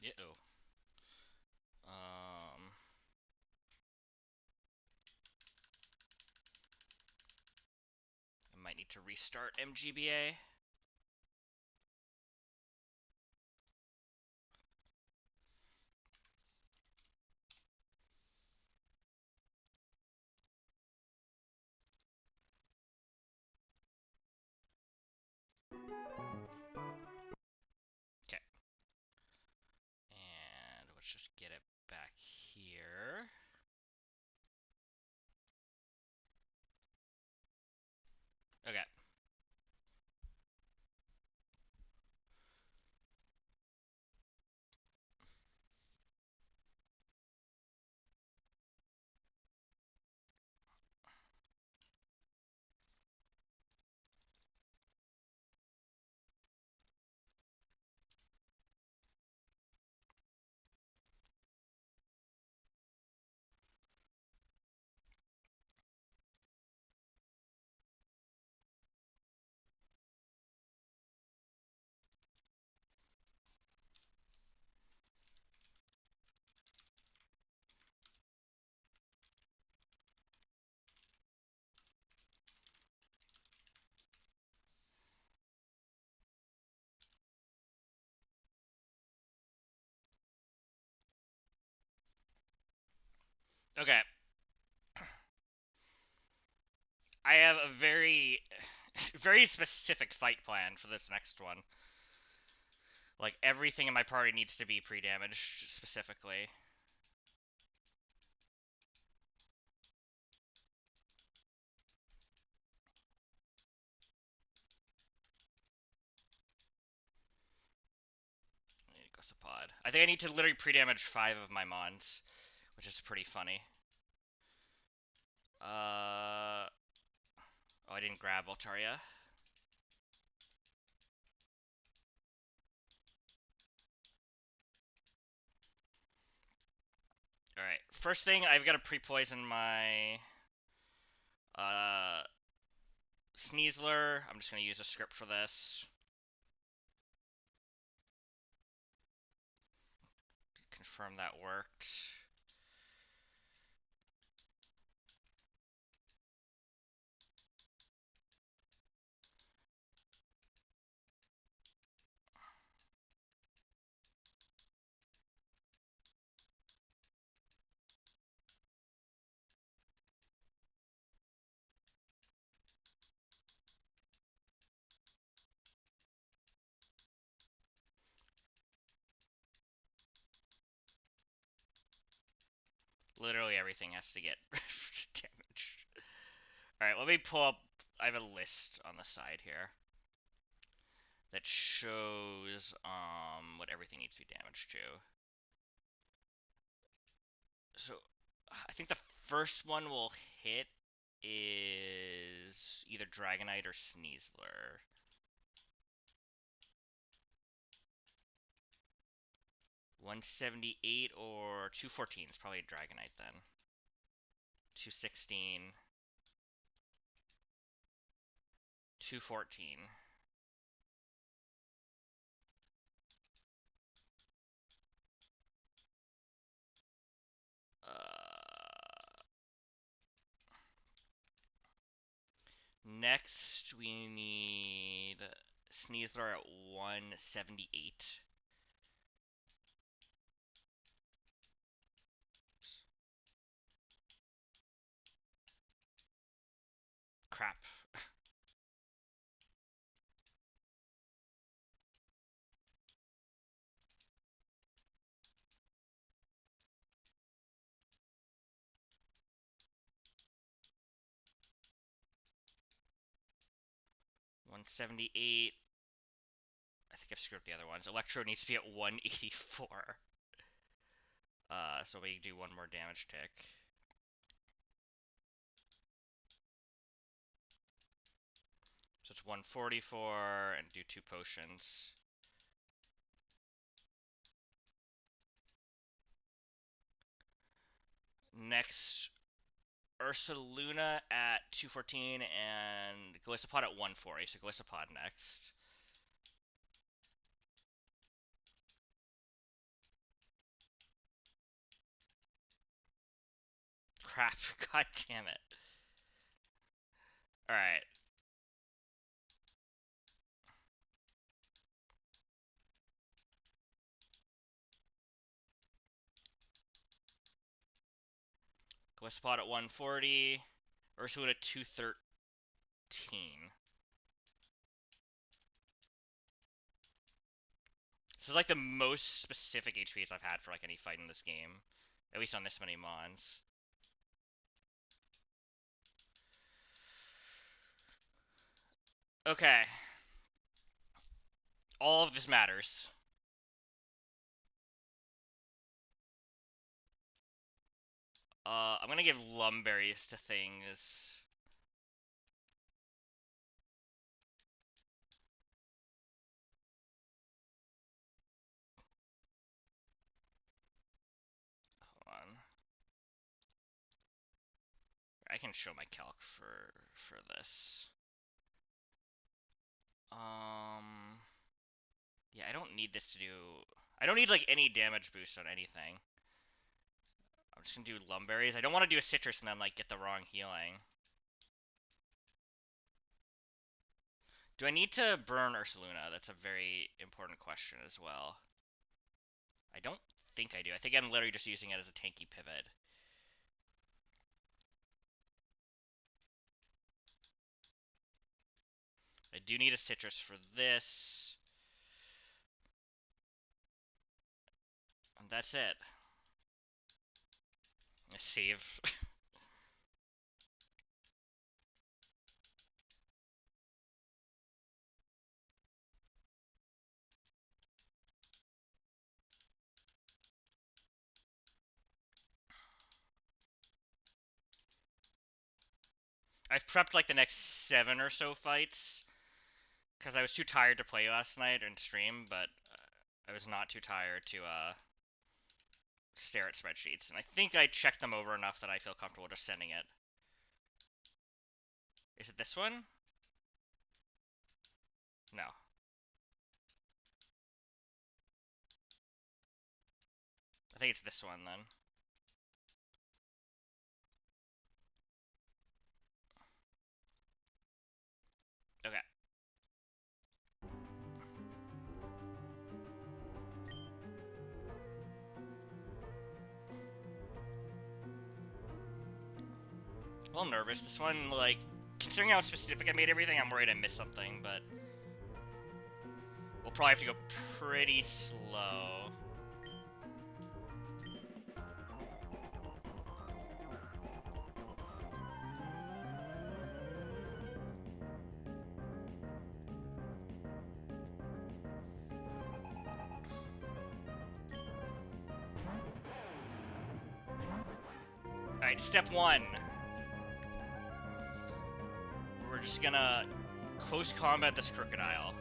Uh-oh. Um, I might need to restart MGBA. Okay. And let's just get it back here. Okay. Okay. I have a very, very specific fight plan for this next one. Like, everything in my party needs to be pre-damaged specifically. I need a Gossapod. I think I need to literally pre-damage 5 of my mons, which is pretty funny. Oh, I didn't grab Altaria. Alright, first thing, I've got to pre-poison my uh, Sneasler. I'm just going to use a script for this. Confirm that worked. Literally everything has to get damaged. Alright, let me pull up. I have a list on the side here that shows what everything needs to be damaged to. So I think the first one we'll hit is either Dragonite or Sneasler. 178 or 214 is probably a Dragonite then. 216. 214. Next, we need Sneasler at 178. Crap. 178. I think I've screwed up the other ones. Electro needs to be at 184. So we do one more damage tick. So it's 144 and do 2 potions. Next, Ursaluna at 214 and Golisopod at 140. So Golisopod next. crap. God damn it. Alright. Go spot at 140. Ursula at 213. This is like the most specific HPs I've had for like any fight in this game. At least on this many mons. Okay. All of this matters. I'm gonna give lumberries to things. Hold on. I can show my calc for this. Yeah, I don't need this to do... I don't need, like, any damage boost on anything. I'm just gonna do lumberries. I don't want to do a citrus and then, like, get the wrong healing. Do I need to burn Ursaluna? That's a very important question as well. I don't think I do. I think I'm literally just using it as a tanky pivot. I do need a citrus for this. And that's it. Save. I've prepped like the next 7 or so fights because I was too tired to play last night and stream, but I was not too tired to stare at spreadsheets. And I think I checked them over enough that I feel comfortable just sending it. Is it this one? No. I think it's this one then. Okay. A little nervous. This one, like, considering how specific I made everything, I'm worried I missed something, but we'll probably have to go pretty slow. Alright, step 1. We're just gonna close combat this crocodile.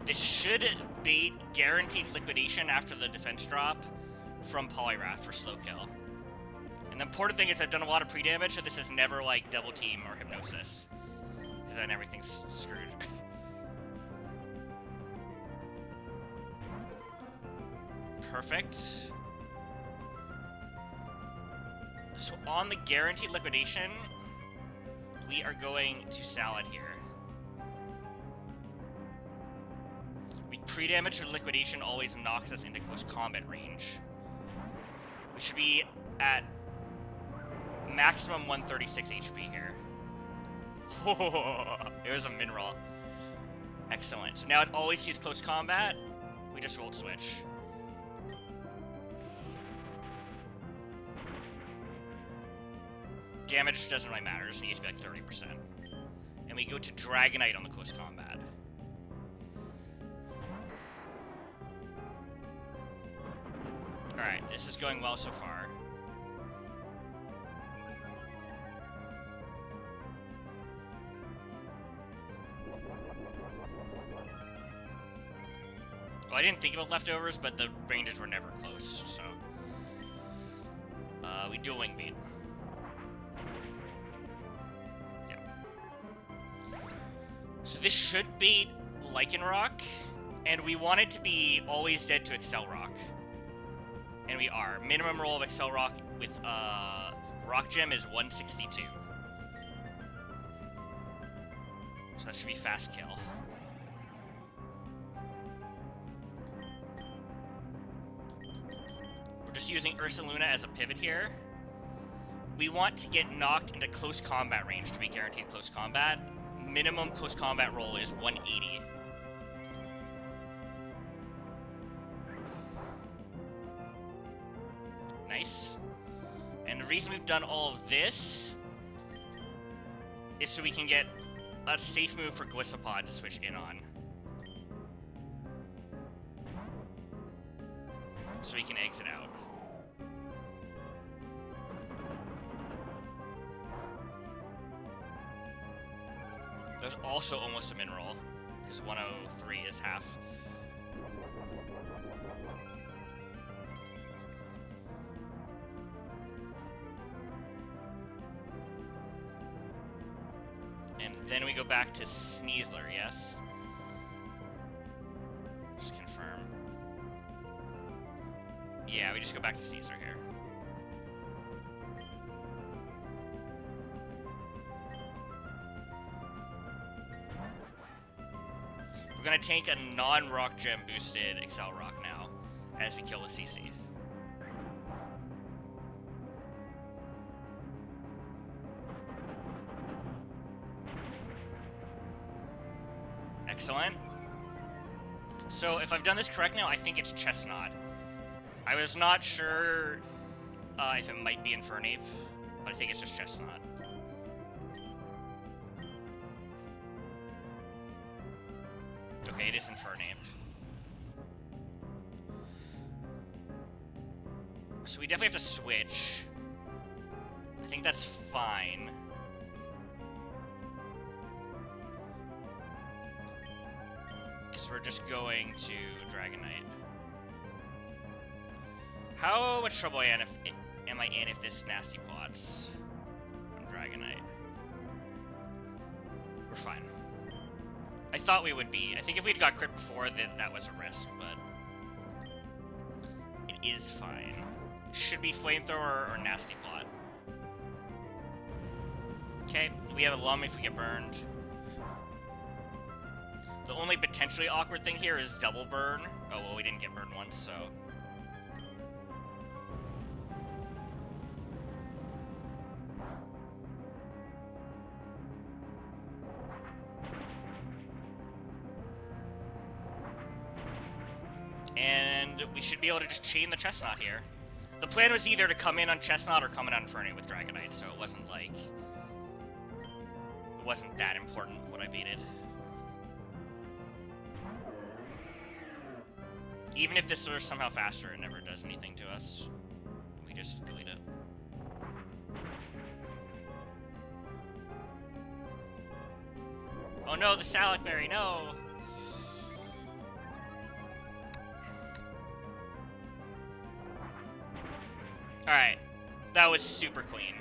This should bait guaranteed liquidation after the defense drop from Poliwrath for slow kill. And the important thing is I've done a lot of pre-damage, so this is never like double team or hypnosis. Because then everything's screwed. Perfect. So on the guaranteed liquidation, we are going to salad here. With pre-damage or liquidation always knocks us into close combat range. We should be at maximum 136 HP here. Oh, it was a mineral. Excellent. So now it always sees close combat. We just rolled switch. Damage doesn't really matter, just needs to be like 30%. And we go to Dragonite on the close combat. Alright, this is going well so far. Well, I didn't think about leftovers, but the ranges were never close, so... we dual wing beat. Yeah. So this should beat Lycanroc, and we want it to be always dead to Excel Rock. And we are. Minimum roll of Excel Rock with Rock Gem is 162. So that should be fast kill. We're just using Ursaluna as a pivot here. We want to get knocked into close combat range to be guaranteed close combat. Minimum close combat roll is 180. Nice. And the reason we've done all of this is so we can get a safe move for Glissapod to switch in on. So we can exit out. There's also almost a min roll, because 103 is half. And then we go back to Sneasler, yes? Just confirm. Yeah, we just go back to Sneasler here. We're gonna tank a non-Rock Gem boosted Excel Rock now, as we kill the CC. Excellent. So if I've done this correct now, I think it's Chestnut. I was not sure if it might be Infernape, but I think it's just Chestnut. Okay, it is Infernape. So we definitely have to switch. I think that's fine. Because we're just going to Dragonite. How much trouble am I in if this nasty pots on Dragonite? We're fine. I thought we would be. I think if we'd got crit before, then that was a risk, but it is fine. Should be Flamethrower or Nasty Plot. Okay, we have a Lum if we get burned. The only potentially awkward thing here is double burn. Oh, well, we didn't get burned once, so... And we should be able to just chain the Chestnut here. The plan was either to come in on Chestnut or come in on Infernape with Dragonite, so it wasn't like... It wasn't that important what I baited. Even if this was somehow faster, it never does anything to us. We just delete it. Oh no, the Salac Berry, no! Alright, that was super clean.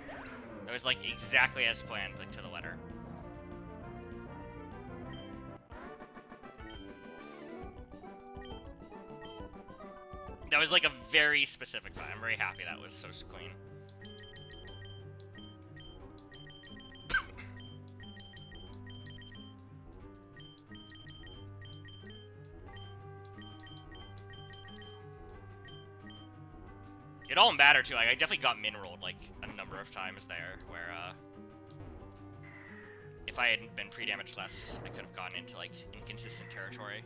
That was like exactly as planned, like to the letter. That was like a very specific fight. I'm very happy that was so clean. It all mattered too. Like, I definitely got min rolled like a number of times there, where if I hadn't been pre-damaged less, I could have gotten into like inconsistent territory.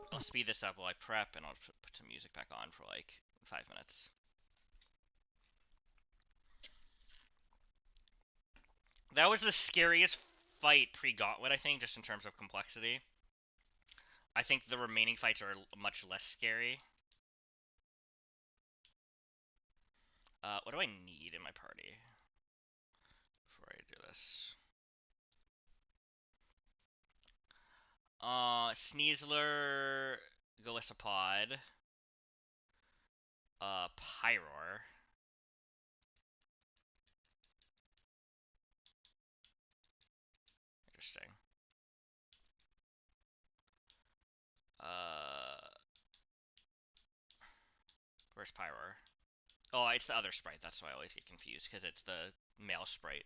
I'll speed this up while I prep, and I'll put some music back on for like 5 minutes. That was the scariest fight pre-Gauntlet, I think, just in terms of complexity. I think the remaining fights are much less scary. What do I need in my party before I do this? Sneasler, Golisopod, Pyroar. Interesting. Where's Pyroar? Oh, it's the other sprite. That's why I always get confused, because it's the male sprite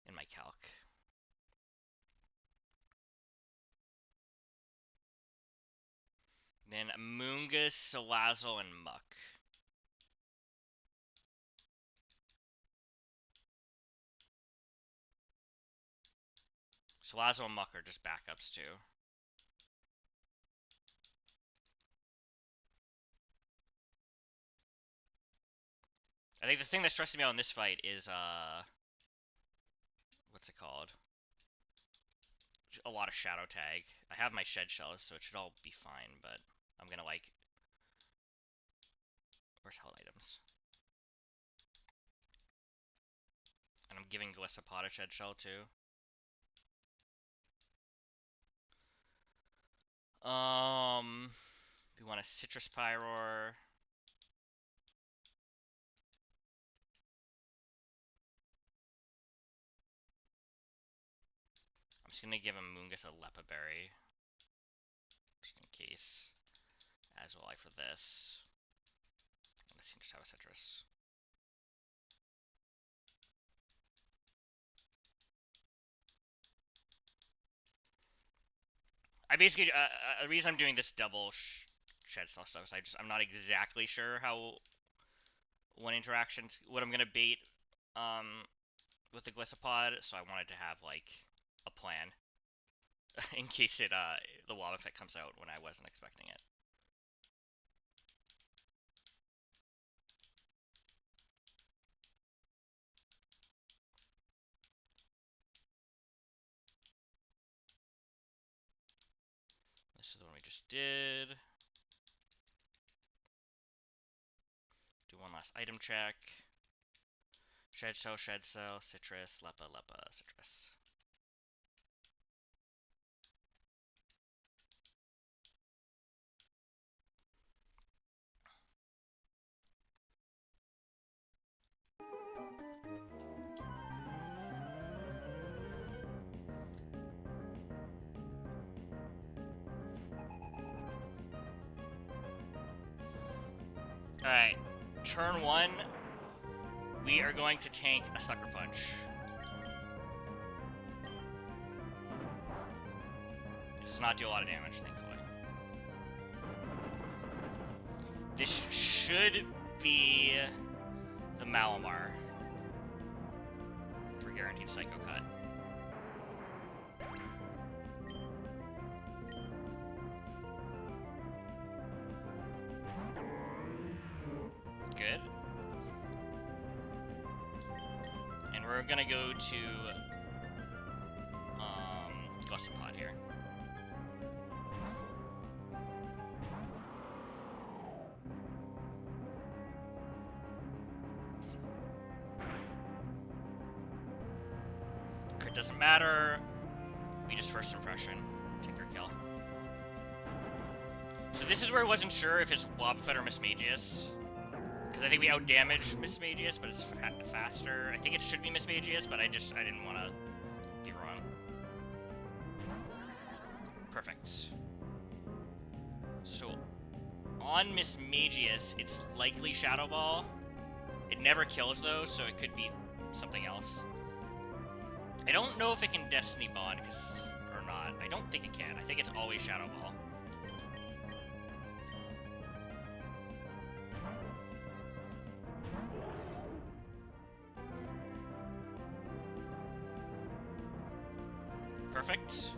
in my calc. Then Moongus, Salazzle, and Muck. Salazzle and Muck are just backups too. I think the thing that stresses me out in this fight is, what's it called? A lot of Shadow Tag. I have my Shed Shells, so it should all be fine, but I'm gonna, like... Where's held items? And I'm giving Golisopod a Shed Shell, too. We want a Citrus Pyroar. I'm just gonna give him Moongus a Lepa Berry. Just in case. As will I for this. Unless you just have a Citrus. I basically, the reason I'm doing this double Shed Cell stuff is I'm not exactly sure how one interaction, what I'm gonna bait, with the Golisopod, so I wanted to have, like, a plan in case the Wobbuffet comes out when I wasn't expecting it. This is the one we just did. Do one last item check. Shed Cell, Citrus, Lepa, Citrus. Alright, turn 1, we are going to tank a Sucker Punch. It does not do a lot of damage, thankfully. This should be the Malamar for guaranteed Psycho Cut. Good. And we're gonna go to Golisopod here. Crit doesn't matter. We just first impression. Tinker kill. So this is where I wasn't sure if it's Wobbuffet or Mismagius. Because I think we outdamaged Mismagius, but it's faster. I think it should be Mismagius, but I didn't want to be wrong. Perfect. So, on Mismagius, it's likely Shadow Ball. It never kills, though, so it could be something else. I don't know if it can Destiny Bond, or not. I don't think it can. I think it's always Shadow Ball. Perfect.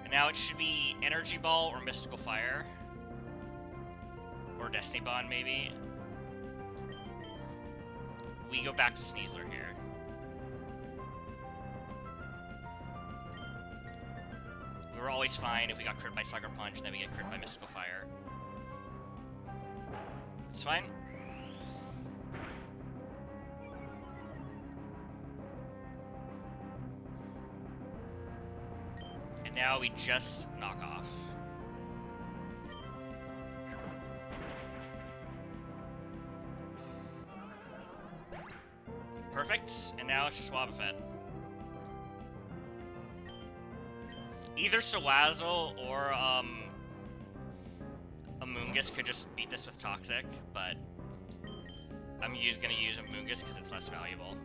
And now it should be Energy Ball or Mystical Fire. Or Destiny Bond, maybe. We go back to Sneasler here. We were always fine if we got crit by Sucker Punch, and then we get crit by Mystical Fire. It's fine. And now we just knock off. Perfect. And now it's just Wobbuffet. Either Salazzle or Amoonguss could just beat this with Toxic, but I'm gonna use Amoonguss because it's less valuable.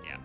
Yeah.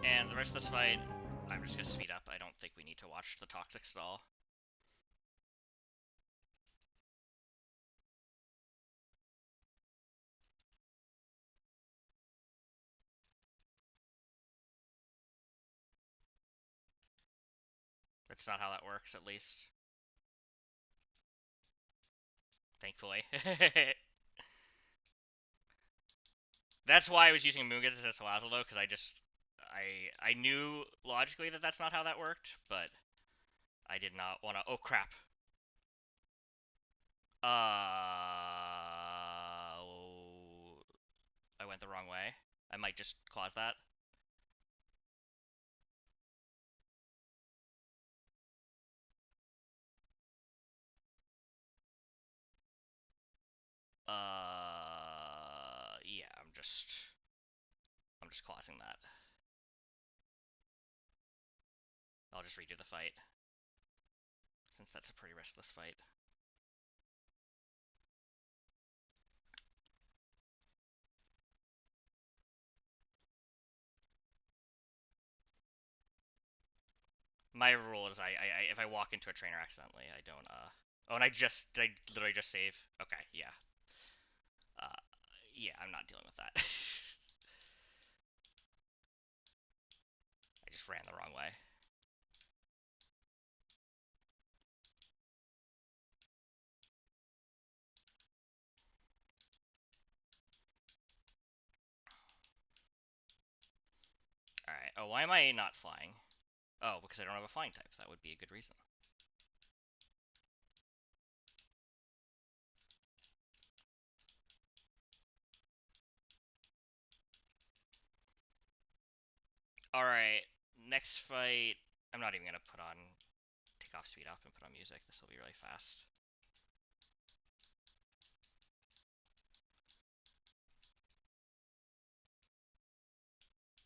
And the rest of this fight, I'm just gonna speed up. I don't think we need to watch the Toxic stall. That's not how that works, at least. Thankfully. That's why I was using Amoonguss instead of Salazzle, though, because I knew logically that that's not how that worked, but I did not want to. Oh crap! I went the wrong way. I might just cause that. Yeah, I'm just causing that. I'll just redo the fight, since that's a pretty restless fight. My rule is if I walk into a trainer accidentally, I don't Oh, and I literally just save. Okay, yeah. Yeah, I'm not dealing with that. I just ran the wrong way. Alright. Oh, why am I not flying? Oh, because I don't have a flying type. That would be a good reason. Alright. Next fight. I'm not even gonna take off speed up and put on music. This will be really fast.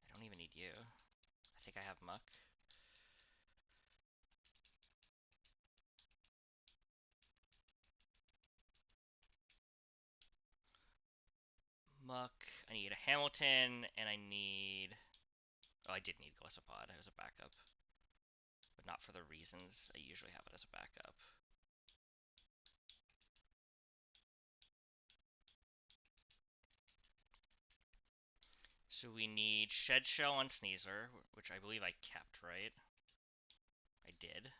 I don't even need you. I think I have Muck. Muck. I need a Hamilton, and I need... Oh, I did need Gliscopod as a backup. But not for the reasons I usually have it as a backup. So we need Shed Shell on Sneasler, which I believe I kept, right? I did.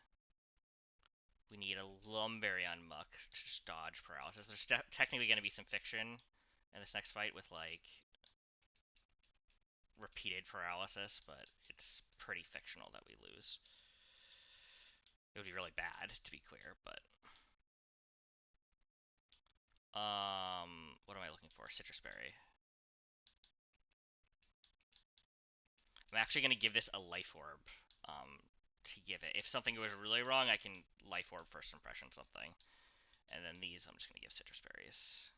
We need a Lumberry on Muck to just dodge paralysis. There's technically going to be some fiction in this next fight with, like, repeated paralysis, but it's pretty fictional that we lose. It would be really bad, to be clear, but... What am I looking for? Citrus Berry. I'm actually going to give this a Life Orb, to give it. If something goes really wrong, I can Life Orb First Impression something. And then these, I'm just going to give Citrus Berries.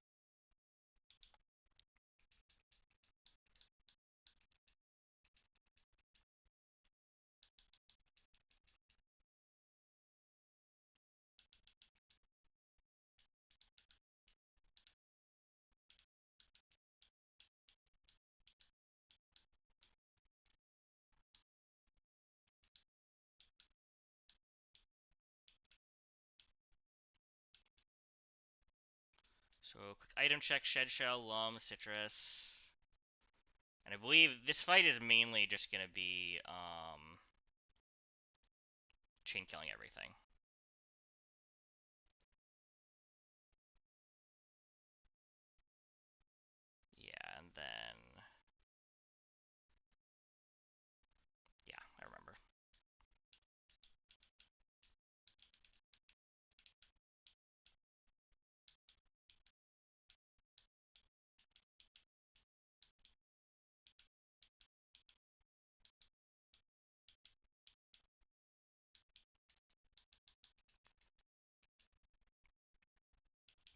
So, quick item check, Shed Shell, Lum, Citrus. And I believe this fight is mainly just gonna be, chain killing everything. Yeah, and then... Yeah, I remember.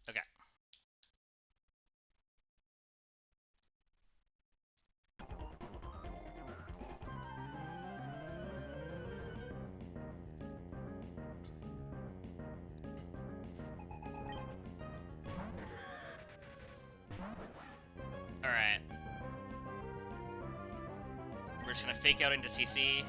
Okay. Alright. We're just gonna fake out into CC.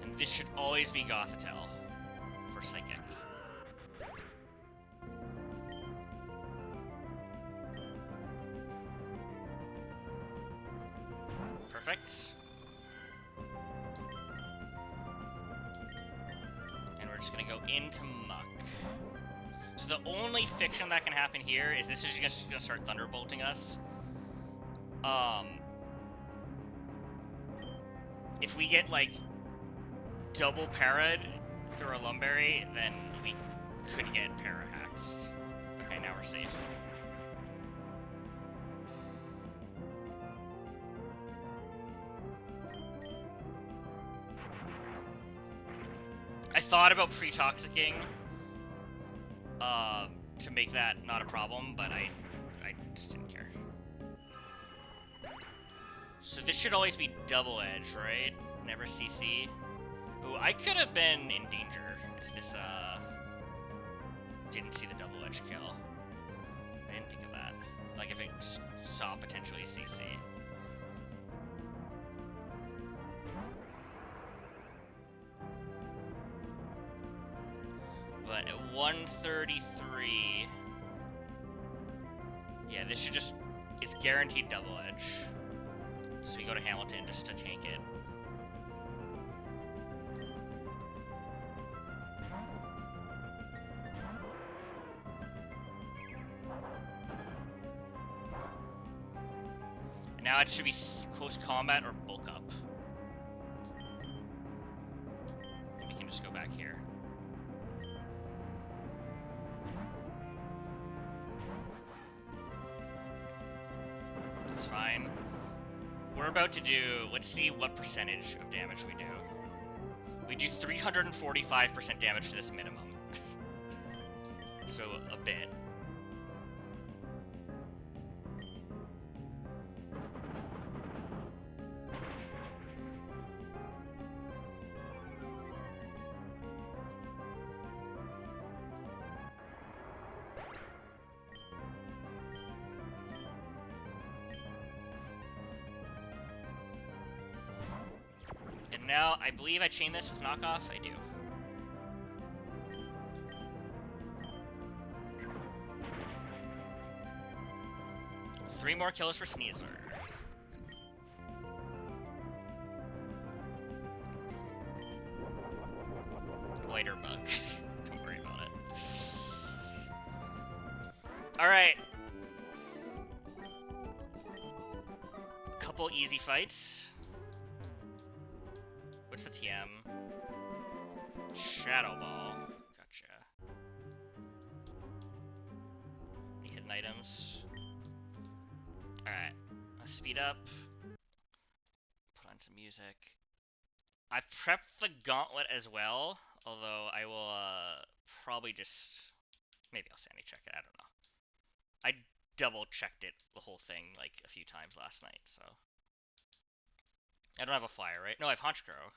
And this should always be Gothitelle for Psychic. Perfect. And we're just gonna go into Muck. So the only fiction that can happen here is this is just gonna start thunderbolting us. If we get like double para'd through a Lumberry, then we could get para-haxed. Okay, now we're safe. I thought about pre-toxicking to make that not a problem, but I just didn't care. So this should always be double edge, right? Never CC. Ooh, I could have been in danger if this didn't see the double edge kill. I didn't think of that. Like if it saw potentially CC. But at 133, yeah, this should just, it's guaranteed double edge. So we go to Hamilton just to tank it. And now it should be close combat or bulk up. And we can just go back here. It's fine. We're about to do, let's see what percentage of damage we do. We do 345% damage to this minimum. So, a bit. And now, I believe I chain this with knockoff. I do. Three more kills for Sneasler. Lighter bug. Don't worry about it. Alright. A couple easy fights. What's the TM? Shadow Ball. Gotcha. Any hidden items? Alright. Let's speed up. Put on some music. I've prepped the gauntlet as well, although I will probably just... Maybe I'll sanity check it, I don't know. I double checked it, the whole thing, like a few times last night, so... I don't have a flyer, right? No, I have Honchkrow.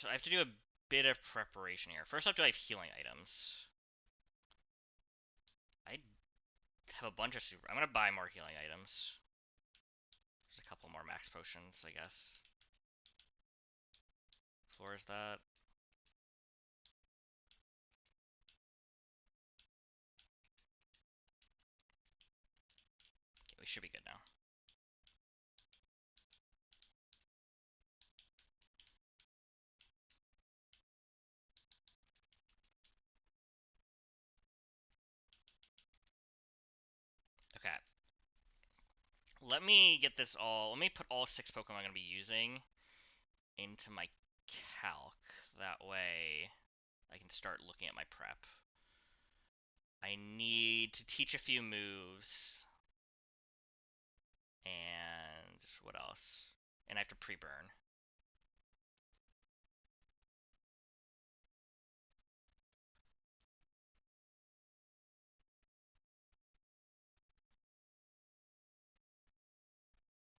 So I have to do a bit of preparation here. First off, do I have healing items? I have a bunch of super... I'm gonna buy more healing items. There's a couple more max potions, I guess. Floor is that. Okay, we should be good now. Okay. Let me get this all... Let me put all 6 Pokemon I'm going to be using into my calc. That way I can start looking at my prep. I need to teach a few moves. And what else? And I have to pre-burn.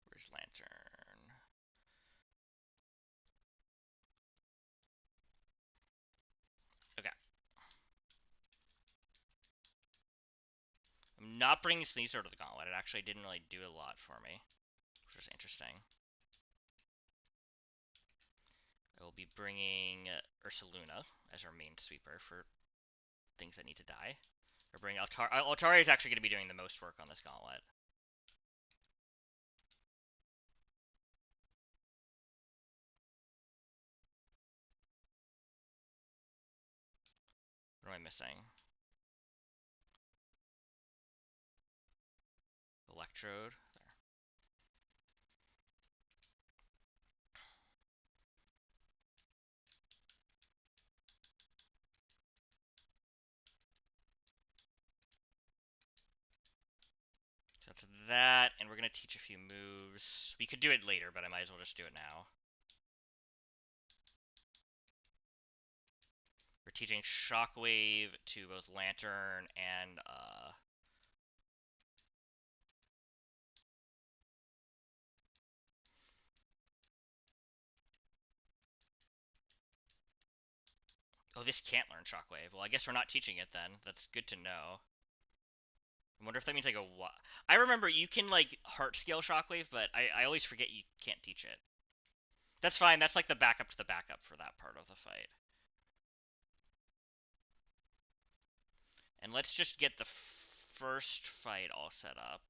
Where's Lantern? Okay. I'm not bringing Sneasel to the Gauntlet. It actually didn't really do a lot for me, which was interesting. I will be bringing Ursaluna as our main sweeper for things that need to die. Or bring Altaria. Altaria is actually going to be doing the most work on this Gauntlet. What am I missing? Electrode. There. So that's that, and we're going to teach a few moves. We could do it later, but I might as well just do it now. We're teaching Shockwave to both Lantern and oh, this can't learn Shockwave. Well, I guess we're not teaching it then. That's good to know. I wonder if that means I go what? I remember you can like heart scale Shockwave, but I always forget you can't teach it. That's fine. That's like the backup to the backup for that part of the fight. And let's just get the first fight all set up.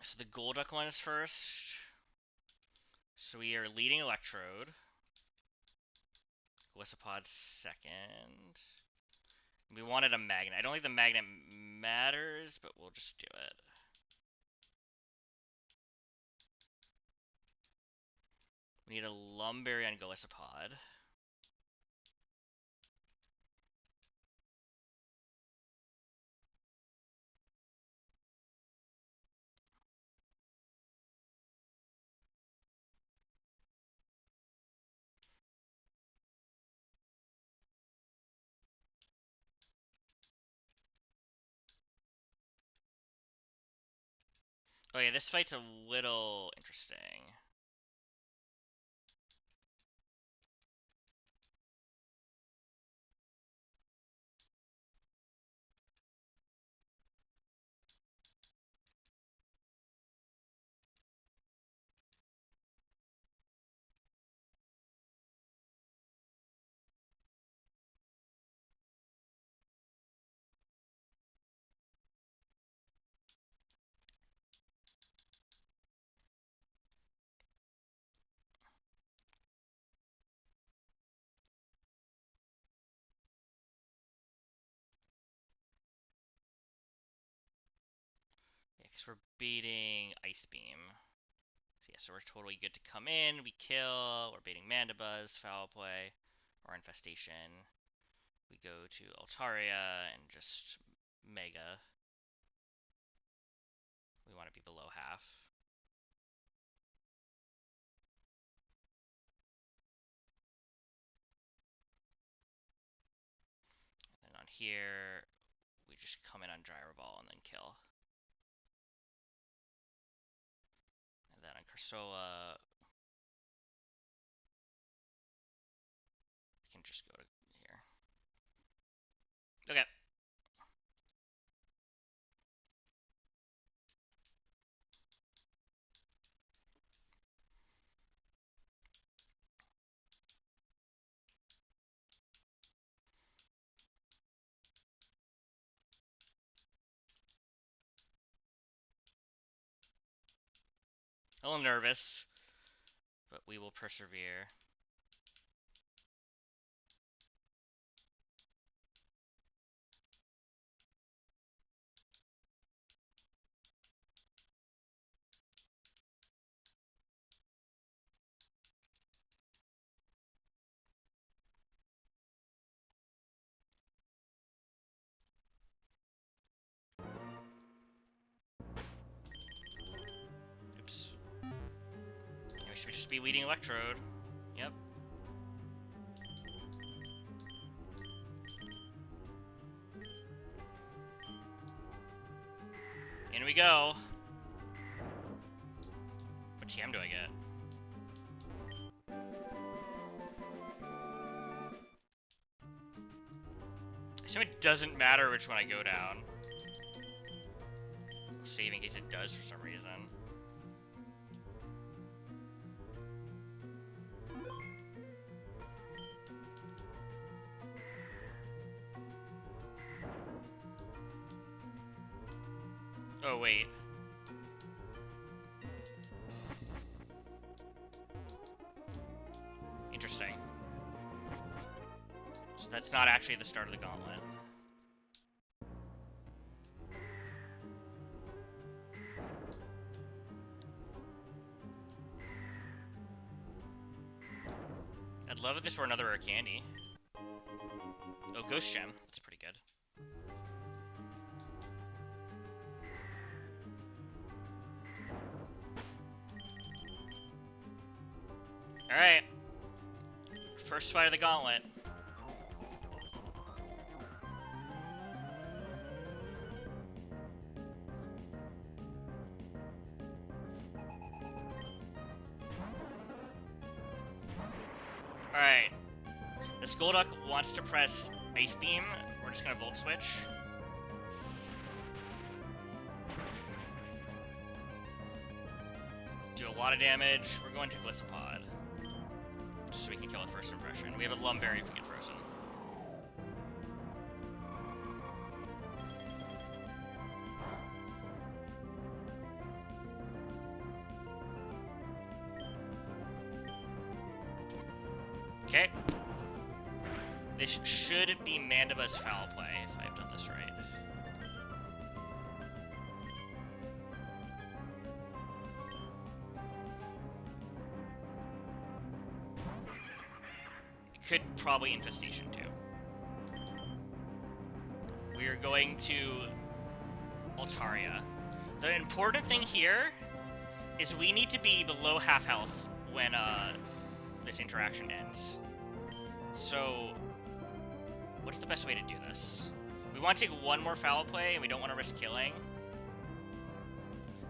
So the Golduck one is first. So we are leading Electrode. Golisopod second. We wanted a Magnet. I don't think the Magnet matters, but we'll just do it. We need a Lumberry on Golisopod. Oh yeah, this fight's a little interesting. Yeah, because we're baiting Ice Beam. So yeah, so we're totally good to come in. We kill. We're baiting Mandibuzz, Foul Play, or Infestation. We go to Altaria and just Mega. We want to be below half. And on here, we just come in on Dragapult and then kill. And then on Cursola, we can just go to here. Okay. A little nervous, but we will persevere. Oops. Yeah, we should just be leading Electrode. Yep. In we go. What TM do I get? I assume it doesn't matter which one I go down. I'll save in case it does for some reason. Oh, wait. Interesting. So that's not actually the start of the gauntlet. I'd love if this were another rare candy. Oh, Ghost Gem. That's pretty good. Alright. First fight of the gauntlet. Alright. The Skolduck wants to press Ice Beam. We're just gonna Volt Switch. Do a lot of damage. We're going to Gliscopod. Just so we can kill with First Impression. We have a Lumberry if we get frozen. Okay. This should be Mandiba's Foul Play, if I've done this right. It could probably Infestation, too. We are going to Altaria. The important thing here is we need to be below half health when this interaction ends. So, what's the best way to do this? We want to take one more Foul Play, and we don't want to risk killing.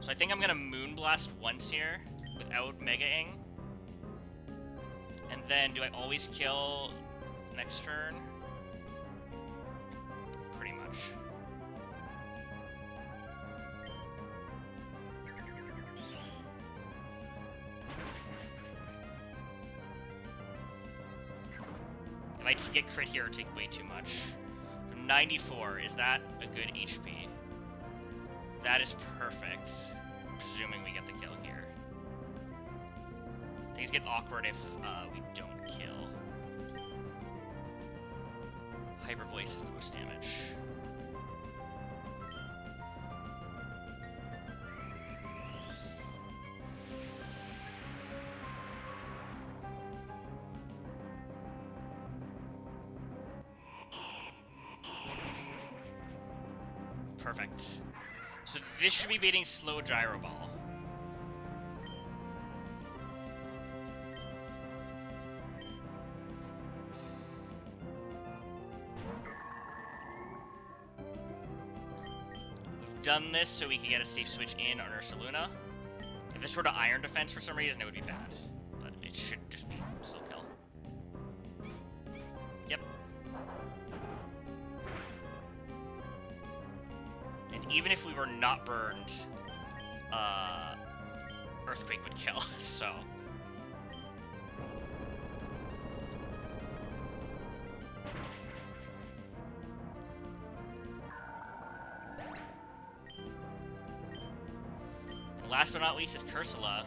So I think I'm going to Moonblast once here, without Mega-ing. And then, do I always kill next turn? Pretty much. If I just get crit here, it would take way too much. 94, is that a good HP? That is perfect. Presuming we get the kill here. Things get awkward if we don't kill. Hyper Voice is the most damage. Perfect. So this should be beating Slow Gyro Ball. done this so we could get a safe switch in on Ursaluna. If this were to Iron Defense for some reason, it would be bad. But it should just be slow kill. Yep. And even if we were not burned, Earthquake would kill, so... Last but not least is Cursula.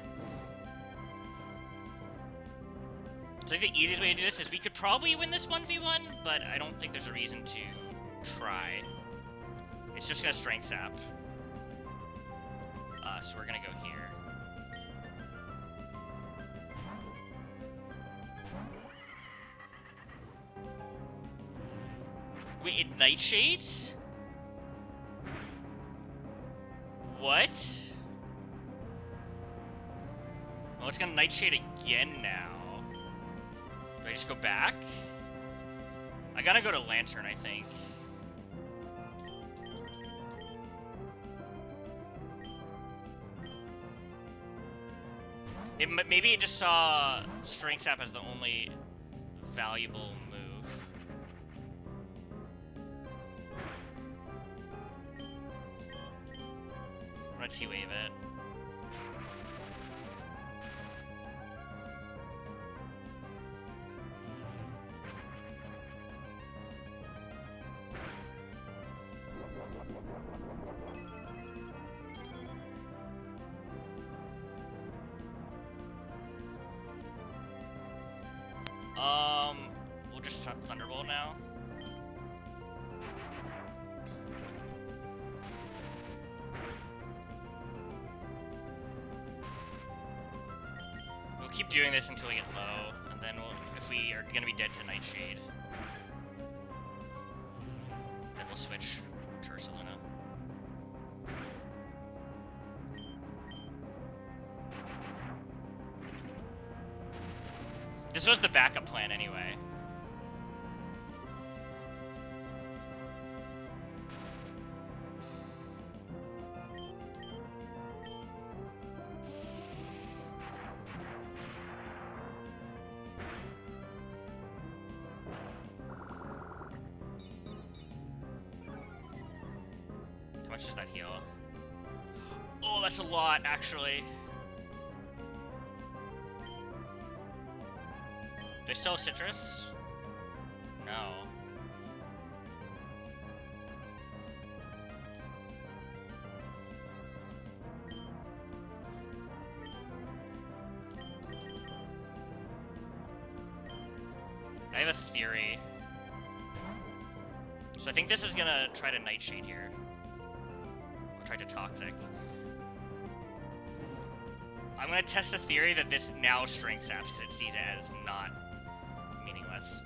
So I think the easiest way to do this is we could probably win this 1v1, but I don't think there's a reason to try. It's just gonna Strength Sap. So we're gonna go here. Wait, it Nightshades? What? Oh, it's gonna Nightshade again now. Do I just go back? I gotta go to Lantern, I think. Maybe it just saw Strength Sap as the only valuable move. I'm gonna T-Wave it. We'll just Thunderbolt now. We'll keep doing this until we get low, and then if we are gonna be dead to Nightshade, then we'll switch to Ursaluna. This was the backup plan anyway. How much does that heal? Oh, that's a lot, actually. Do I still have Citrus? No. I have a theory. So I think this is gonna try to Nightshade here. Or try to Toxic. I'm gonna test the theory that this now Strength Saps because it sees it as not meaningless.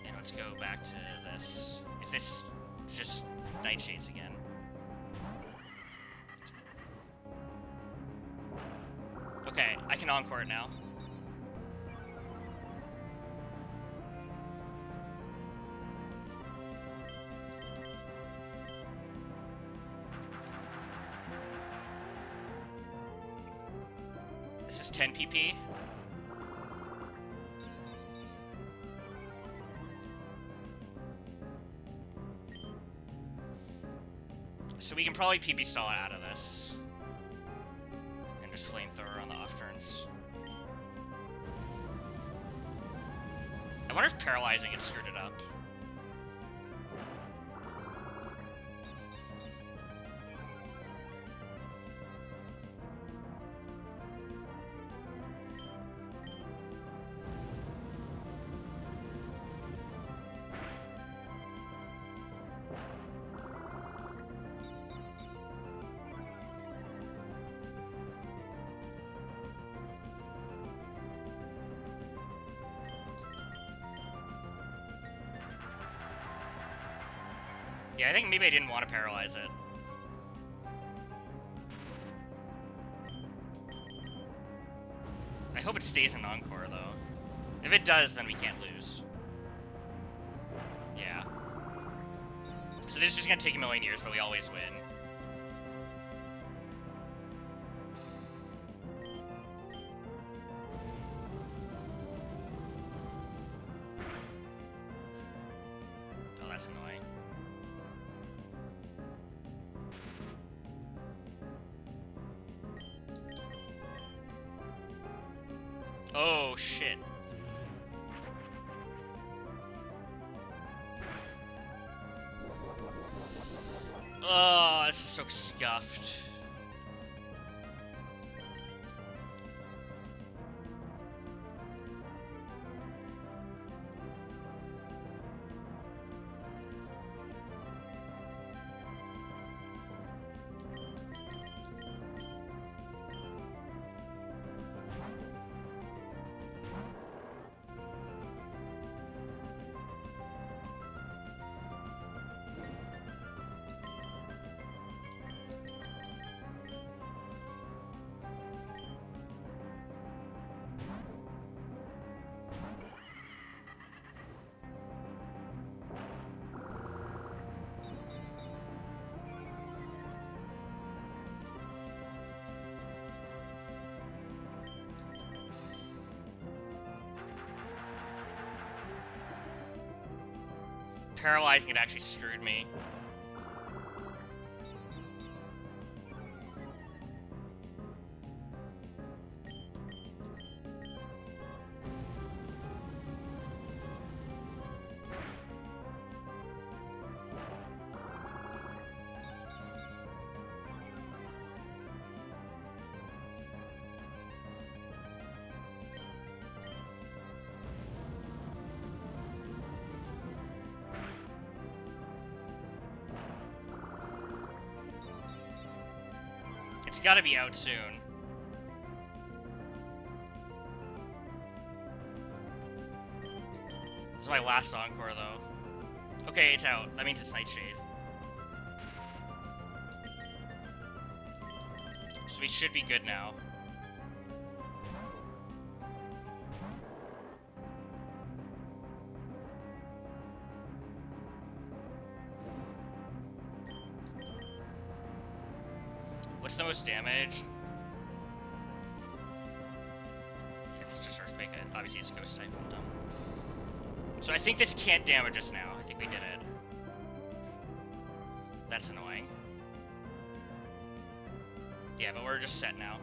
And let's go back to this. If this just Nightshades again. Okay, I can Encore it now. This is 10 PP. So we can probably PP stall it out of this. And just Flamethrower on the off turns. I wonder if Paralyzing it screwed it up. Yeah, I think maybe I didn't want to paralyze it. I hope it stays in Encore, though. If it does, then we can't lose. Yeah. So this is just gonna take a million years, but we always win. Oh, that's annoying. Oh, shit. Oh, this is so scuffed. Paralyzing it actually screwed me. It's gotta be out soon. This is my last encore, though. Okay, it's out. That means it's Nightshade. So we should be good now. What's the most damage? It's just Earthquake. Obviously, it's a ghost type. I'm dumb. So I think this can't damage us now. I think we did it. That's annoying. Yeah, but we're just set now.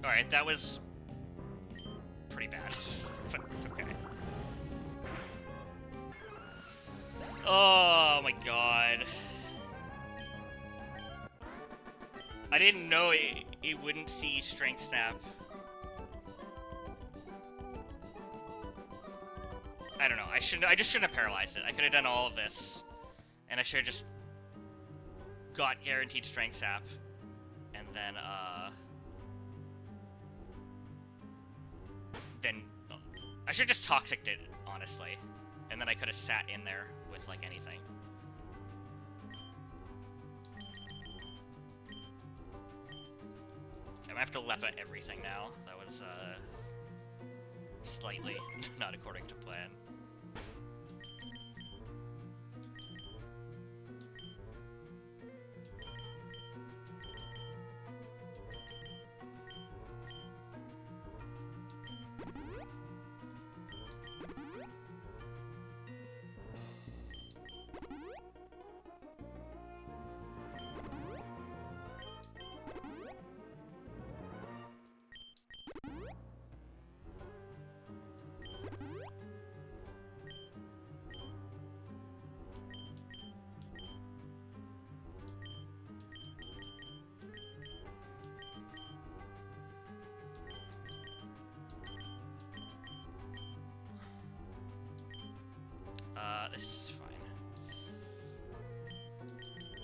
Alright, that was pretty bad. But it's okay. Oh my god. I didn't know it wouldn't see Strength Snap. I don't know. I just shouldn't have paralyzed it. I could have done all of this, and I should have just got guaranteed Strength Snap, and then I should have just Toxic'd it, honestly, and then I could have sat in there with like anything. I'm gonna have to Lepa everything now. That was slightly not according to plan. This is fine.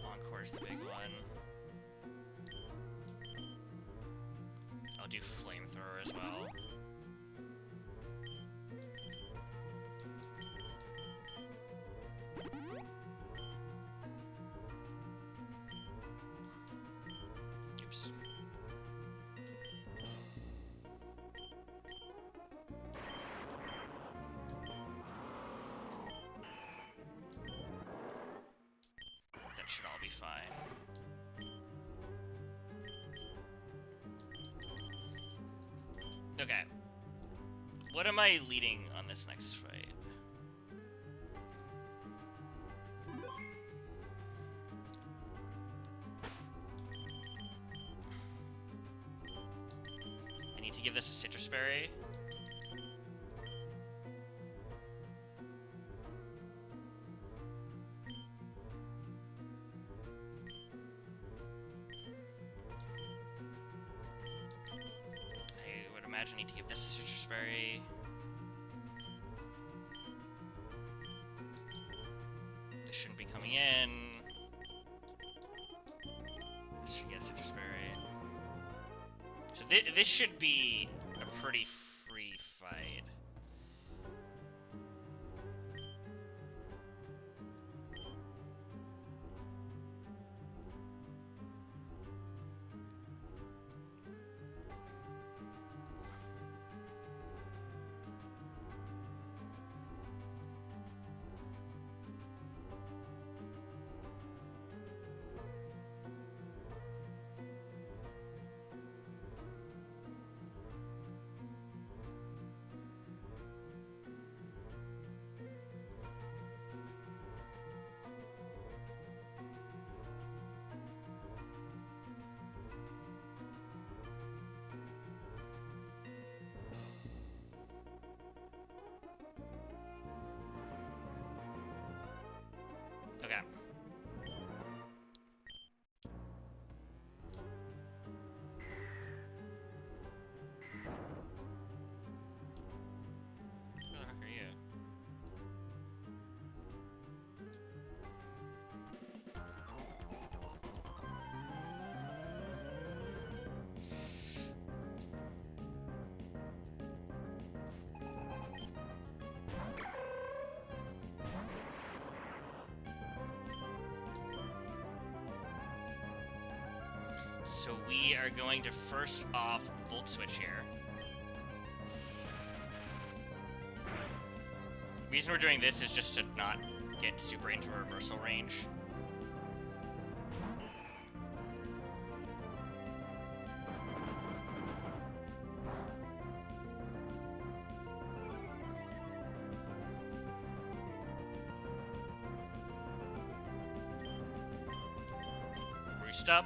Encore's the big one. I'll do Flamethrower as well. Oops. fine. Okay. What am I leading on this next fight? I need to give this a citrus berry. I would imagine I need to give this a citrus berry. This shouldn't be coming in. This should get a citrus berry. So this should be a pretty free fight. Okay. Who the heck are you? So we are going to first off Volt Switch here. The reason we're doing this is just to not get super into reversal range. Roost up.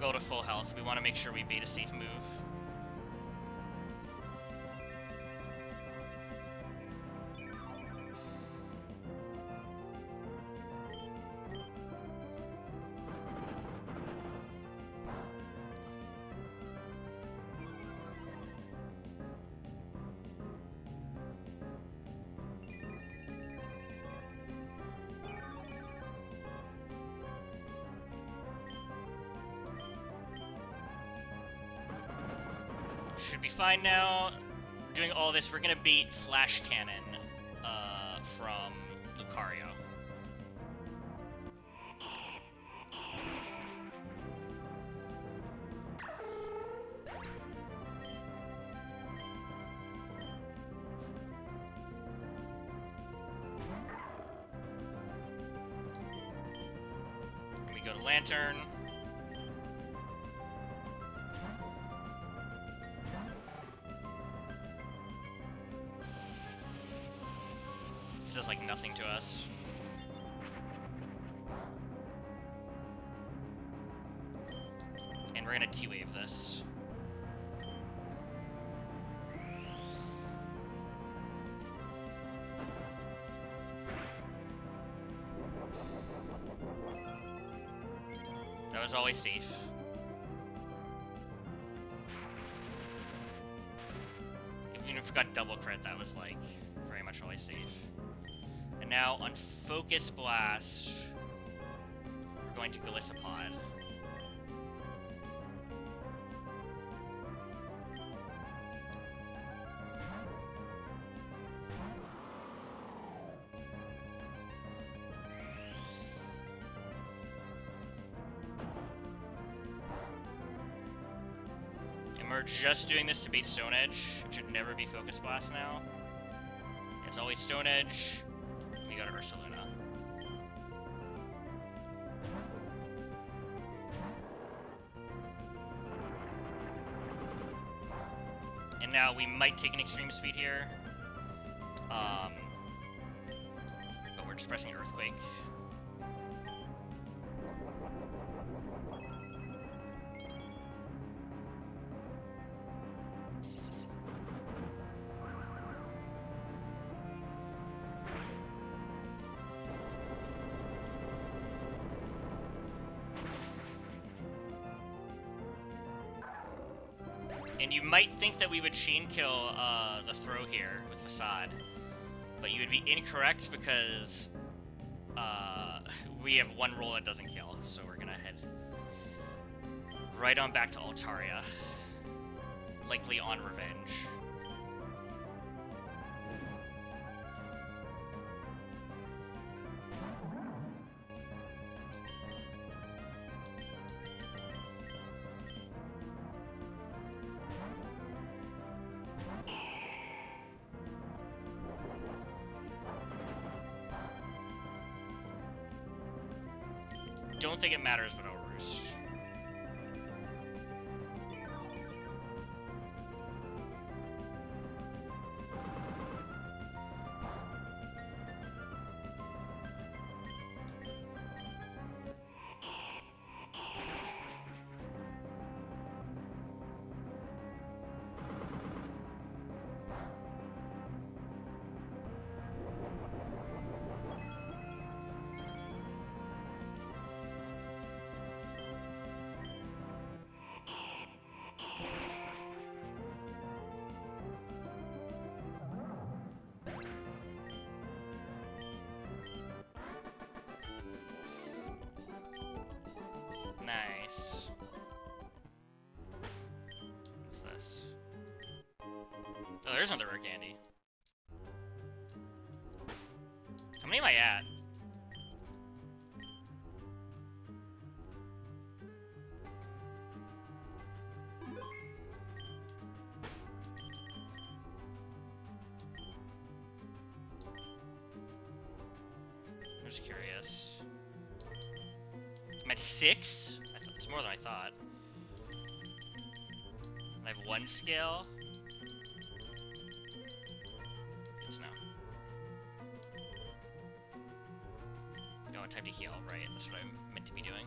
Go to full health. We want to make sure we bait a safe move. Should be fine now. Doing all this, we're gonna bait Flash Cannon from Lucario. We go to Lantern. This does like nothing to us. And we're gonna T-Wave this. That was always safe. Even if we got double crit, that was like very much always safe. And now on Focus Blast, we're going to Golisopod. we're just doing this to beat Stone Edge. It should never be Focus Blast now. It's always Stone Edge. We go to Ursaluna. And now we might take an Extreme Speed here. But we're just pressing Earthquake. And you might think that we would chain kill the throw here with Facade, but you would be incorrect because we have one roll that doesn't kill, so we're gonna head right on back to Altaria, likely on revenge. Don't think it matters, but I'll roost. Nice. What's this? Oh, there's another rare candy. How many am I at? I'm just curious. I'm at 6? It's more than I thought. I have 1 skill. Good to know. Oh, time to heal, right? That's what I'm meant to be doing.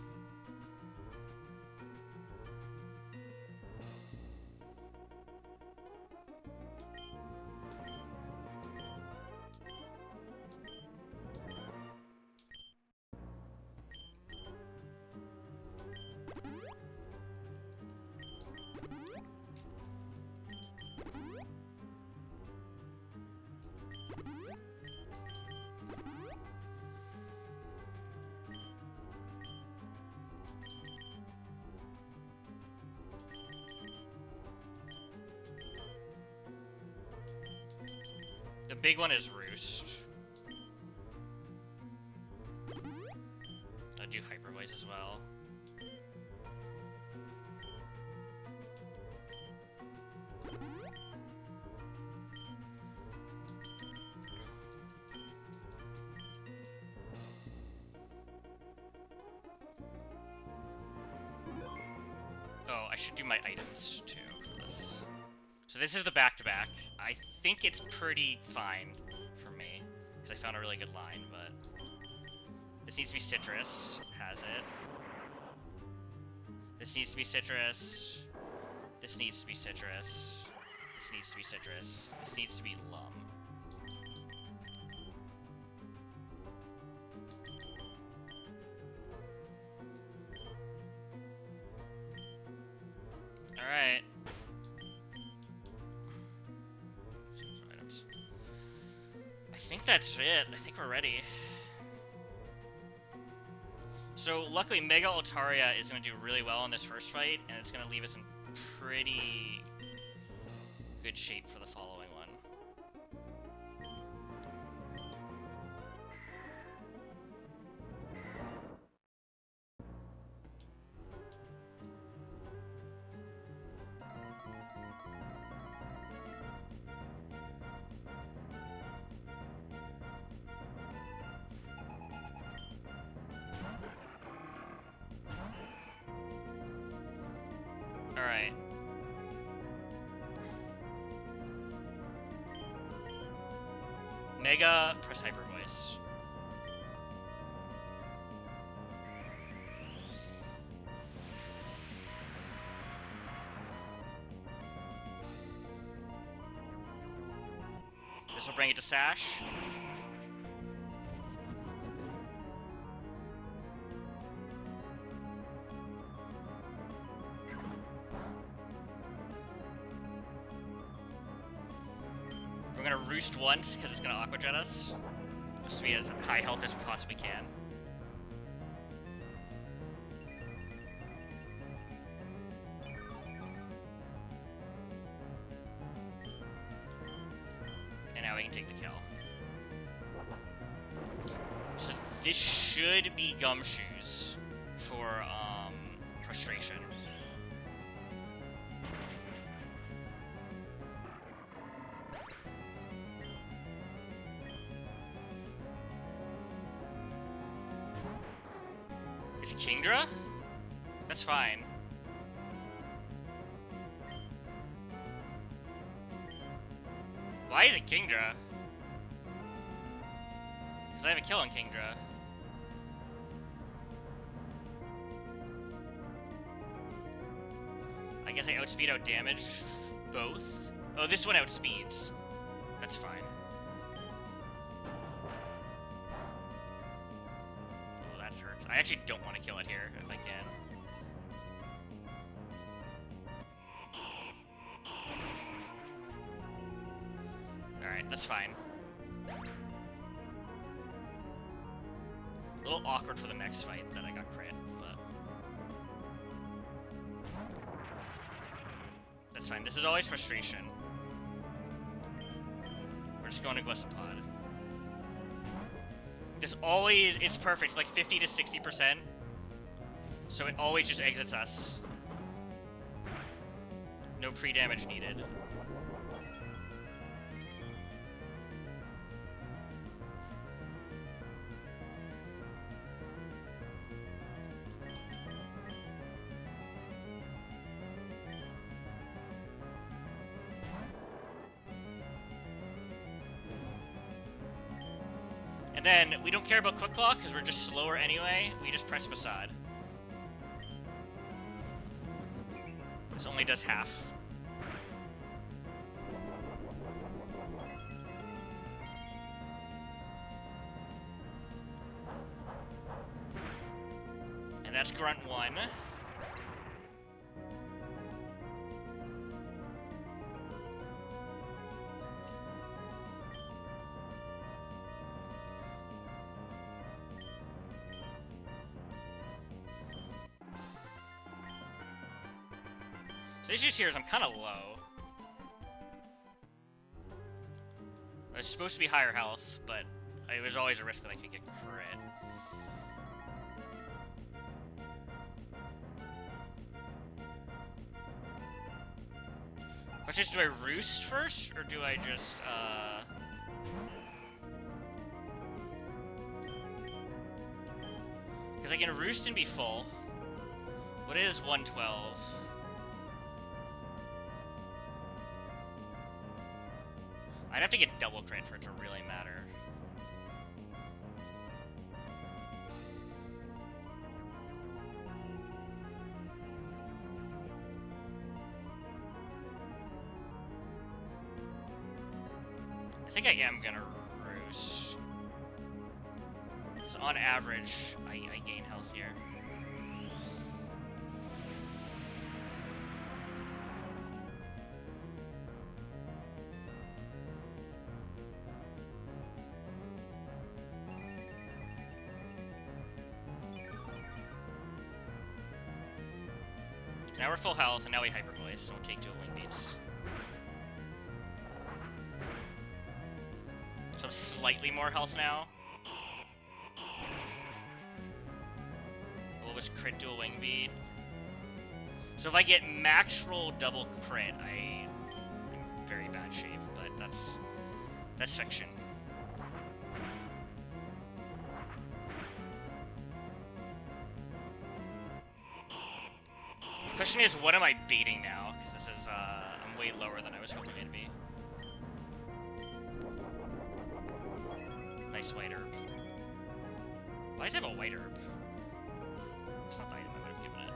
The big one is Roost. I'll do Hyper Voice as well. Oh, I should do my items too for this. So this is the back-to-back. I think it's pretty fine for me, because I found a really good line, but this needs to be citrus. Has it. This needs to be citrus. This needs to be citrus. This needs to be citrus. This needs to be lum. Alright. I think that's it. I think we're ready. So luckily Mega Altaria is going to do really well in this first fight, and it's going to leave us in pretty good shape for the following one. Mega, press Hyper Voice. This will bring it to Sash. We're gonna Roost once, because it's gonna Aqua Jet us. Just to be as high health as we possibly can. And now we can take the kill. So this should be Gumshoes for frustration. Is Kingdra? That's fine. Why is it Kingdra? Because I have a kill on Kingdra. I guess I outspeed, outdamage both. Oh, this one outspeeds. That's fine. Oh, that hurts. I actually don't want to kill it here if I can. Alright, that's fine. A little awkward for the next fight that I got crit, but... that's fine. This is always frustration. We're just going to Gwestapod. This always... it's perfect. It's like 50 to 60%. So it always just exits us. No pre-damage needed. And then, we don't care about Quick Claw, because we're just slower anyway. We just press Facade. This only does half. And that's Grunt 1. So the issue here is I'm kind of low. I was supposed to be higher health, but it was always a risk that I could get crit. Question is, do I Roost first, or do I just, because I can Roost and be full. What is 112? I'd have to get double crit for it to really matter. I think I am gonna Roost. Because on average, I gain health here. Now we're full health, and now we Hyper Voice, so we'll take dual Wing Beats. So I'm slightly more health now. What was crit dual Wing Beat? So if I get max roll double crit, I'm in very bad shape, but that's fiction. Question is, what am I baiting now? Because this is, I'm way lower than I was hoping it to be. this white herb. Why does it have a white herb? It's not the item I would have given it.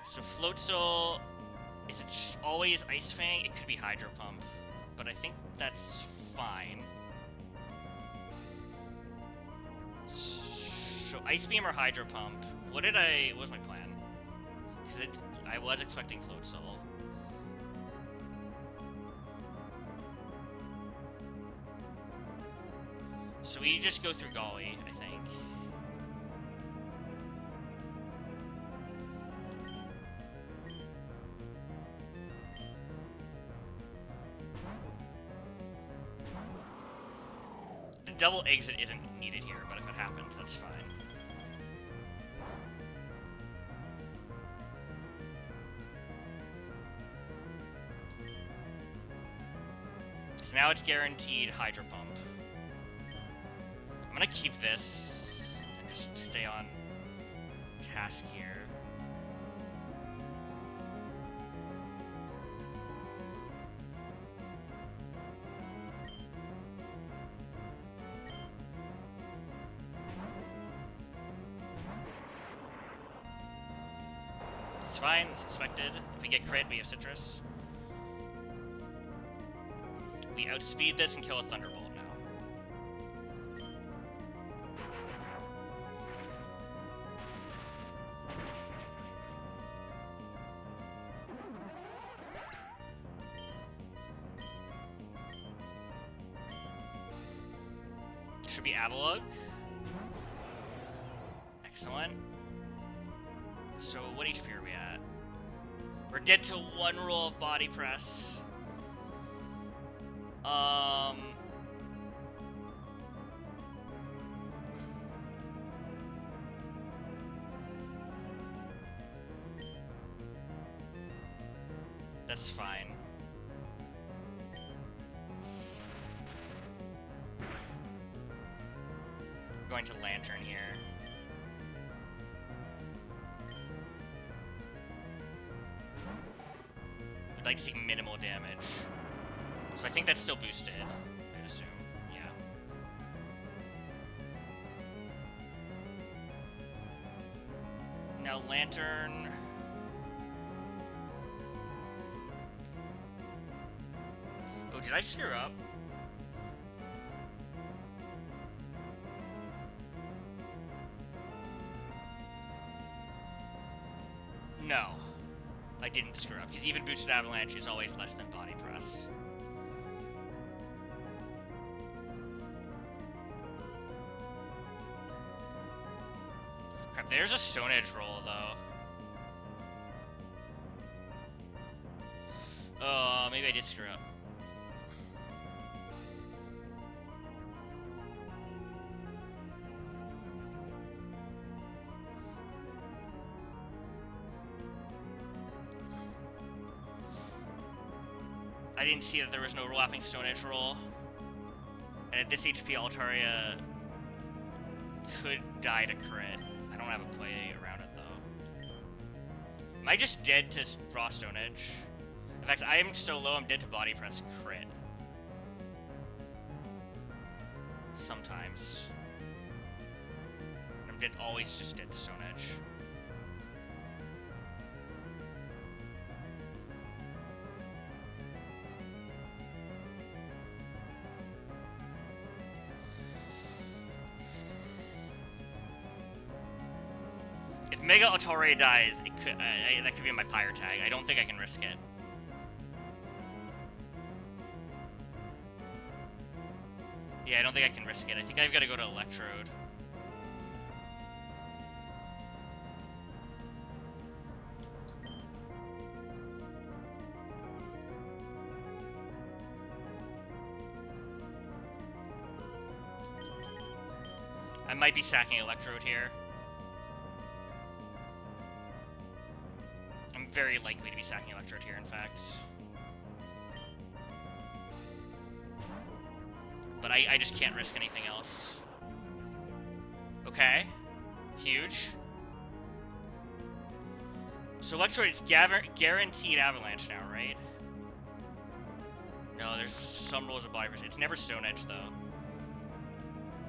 So Floatzel, is it always Ice Fang? It could be Hydro Pump, but I think that's fine. So Ice Beam or Hydro Pump? What was my plan? Because I was expecting Floatzel. So we just go through Golly, I think. The double exit isn't needed here, but if it happens, that's fine. So now it's guaranteed Hydro Pump. I'm gonna keep this and just stay on task here. It's fine, it's expected. If we get crit, we have Citrus. We outspeed this and kill a Thunderbolt now. Should be Avalugg. Excellent. So what HP are we at? We're dead to one roll of body press. That's fine. We're going to Lantern here. I'd like to take minimal damage. So I think that's still boosted, I'd assume. Yeah. Now Lantern. Oh, did I screw up? No. I didn't screw up, because even boosted avalanche is always less than body press. Crap, there's a Stone Edge roll, though. Oh, maybe I did screw up. I didn't see that there was no overlapping Stone Edge roll. And at this HP, Altaria could die to crit. I don't have a play around it, though. Am I just dead to raw Stone Edge? In fact, I am so low, I'm dead to body press crit. Sometimes. I'm dead, always just dead to Stone Edge. If Mega Altaria dies, it could, that could be my Pyre tag. I don't think I can risk it. Yeah, I don't think I can risk it. I think I've got to go to Electrode. I might be sacking Electrode here. I'm very likely to be sacking Electrode here, in fact. But I just can't risk anything else. Okay. Huge. So Electrode is guaranteed Avalanche now, right? No, there's some rules of body pressure. It's never Stone Edge, though.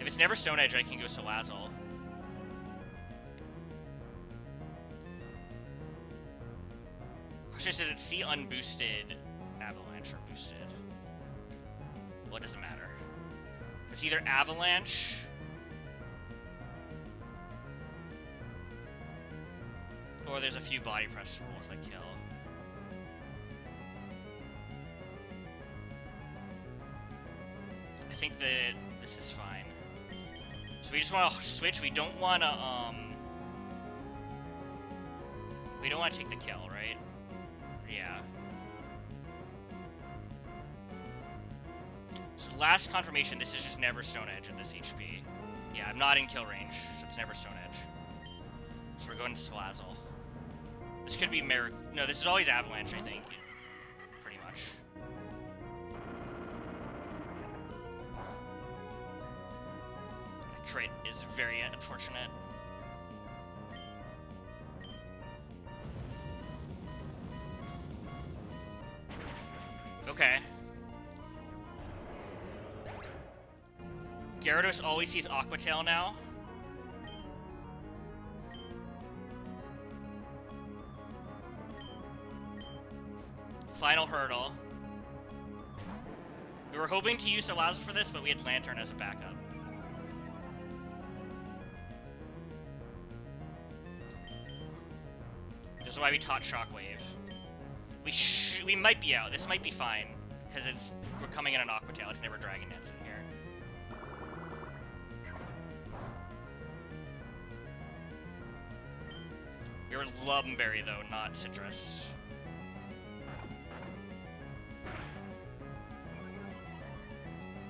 If it's never Stone Edge, I can go Salazzle. Question is it C unboosted, Avalanche, or boosted? Well, it doesn't matter. It's either Avalanche... or there's a few body press rules that kill. I think that this is fine. So we just want to switch. We don't want to we don't want to take the kill, right? Yeah. So last confirmation, this is just never Stone Edge at this HP. Yeah, I'm not in kill range, so it's never Stone Edge. So we're going to Salazzle. This could be no, this is always Avalanche, I think. Pretty much. The crit is very unfortunate. Okay. Gyarados always sees Aqua Tail now. Final hurdle. We were hoping to use Salazzle for this, but we had Lantern as a backup. This is why we taught Shockwave. We might be out. This might be fine, because we're coming in an Aqua Tail. It's never Dragon Dance in here. We were Lumberry though, not Citrus.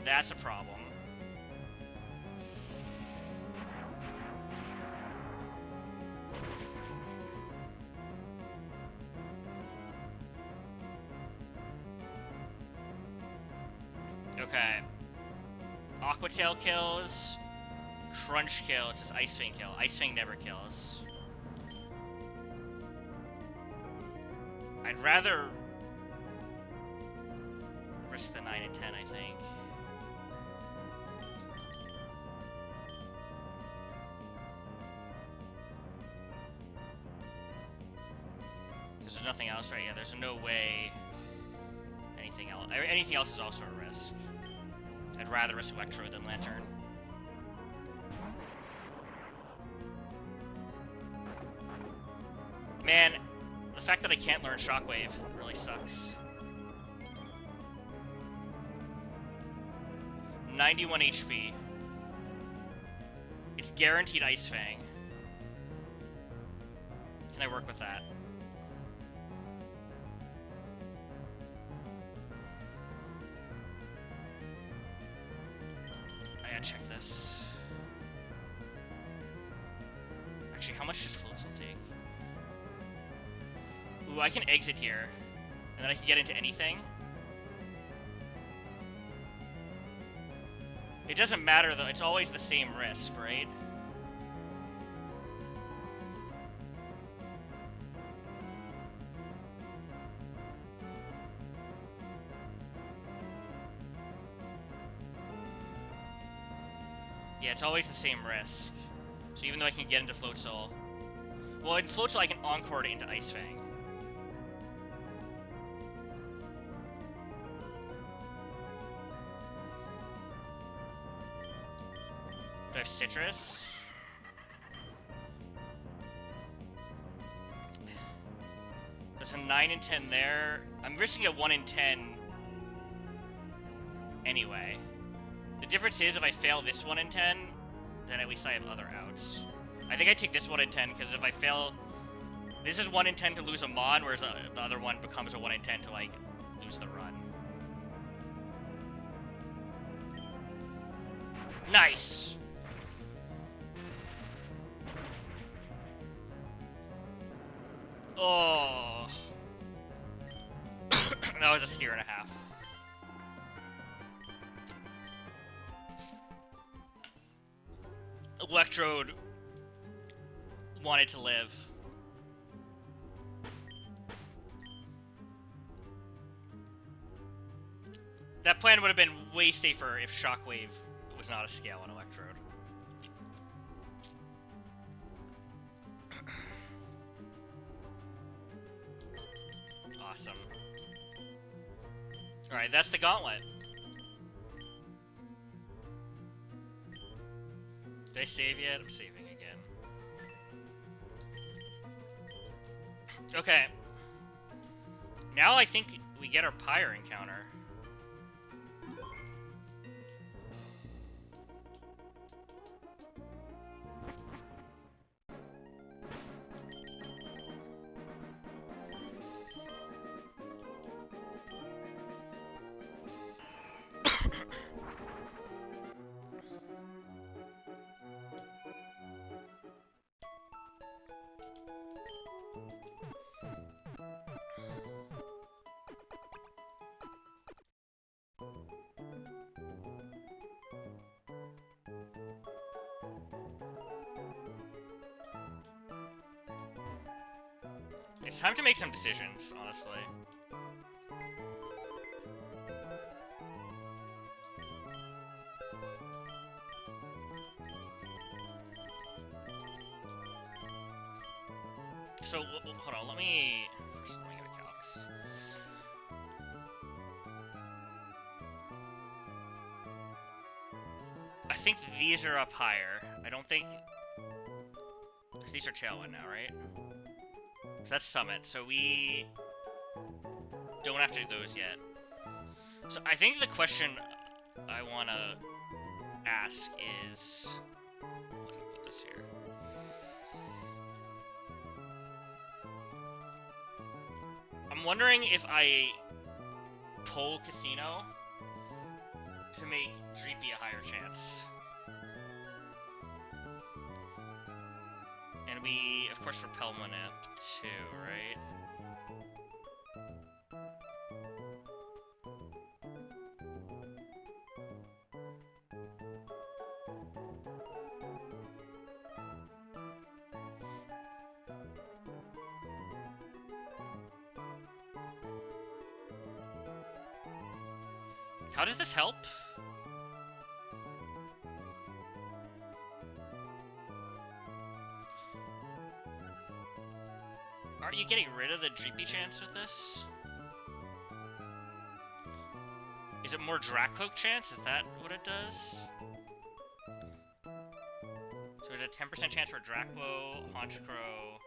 That's a problem. Okay. Aqua Tail kills. Crunch kill. It's just Ice Fang kill. Ice Fang never kills. I'd rather risk the 9 and 10, I think. There's nothing else, right? Yeah, there's no way anything else. Anything else is also a risk. I'd rather risk Electro than Lantern. Man, the fact that I can't learn Shockwave really sucks. 91 HP. It's guaranteed Ice Fang. Can I work with that? I gotta check this. Actually, how much does Floatzel take? Ooh, I can exit here. And then I can get into anything. It doesn't matter though, it's always the same risk, right? Yeah, it's always the same risk. So even though I can get into Floatzel... Well, in Floatzel I can Encore it into Ice Fang. Do I have Citrus? There's a 9 and 10 there. I'm risking a 1 in 10 anyway. The difference is if I fail this 1 in 10, then at least I have other outs. I think I take this 1 in 10 because if I fail... This is 1 in 10 to lose a mod, whereas the other one becomes a 1 in 10 to, like, lose the run. Nice! Oh. That was a steer and a half. Electrode wanted to live. That plan would have been way safer if Shockwave was not a scale on Electrode. Awesome. Alright, that's the gauntlet. Did I save yet? I'm saving again. Okay. Now I think we get our Pyre encounter. It's time to make some decisions, honestly. So, hold on, let me get a calcs. I think these are up higher. I don't think... These are Tailwind now, right? So that's Summit, so we don't have to do those yet. So I think the question I want to ask is... Let me put this here. I'm wondering if I pull Casino to make Dreepy a higher chance. And we, of course, repel Manip too, right? How does this help? Are you getting rid of the Dreepy chance with this? Is it more Dragapult chance? Is that what it does? So there's a 10% chance for Dragapult, Honchkrow,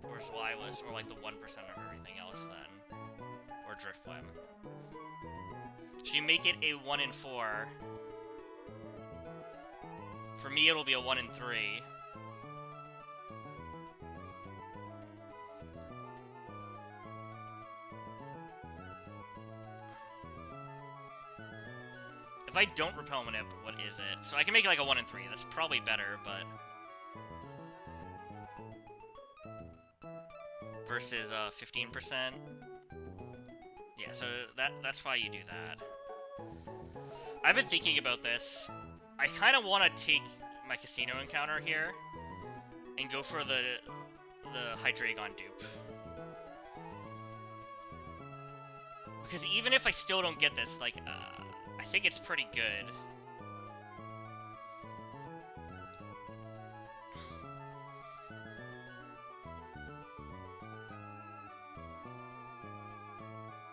or Zwilus, or like the 1% of everything else then. Or Driftblim. Should you make it a 1 in 4? For me, it'll be a 1 in 3. If I don't repel Manip, what is it? So I can make it like a 1 in 3. That's probably better, but... Versus 15%. Yeah, so that's why you do that. I've been thinking about this. I kind of want to take my Casino encounter here and go for the Hydreigon dupe. Because even if I still don't get this, like, I think it's pretty good.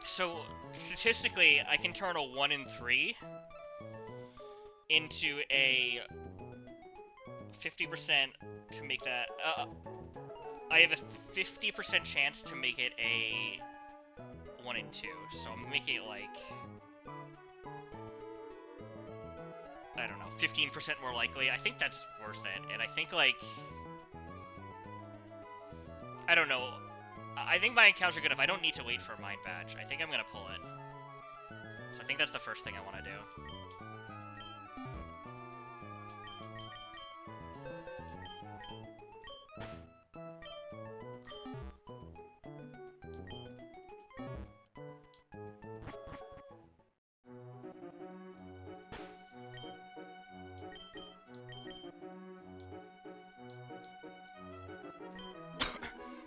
So, statistically, I can turn a 1 in 3 into a 50% to make that... I have a 50% chance to make it a 1 in 2, so I'm making it like... I don't know, 15% more likely. I think that's worth it, and I think, like... I don't know. I think my encounters are good if I don't need to wait for a Mind Badge. I think I'm gonna pull it. So I think that's the first thing I want to do.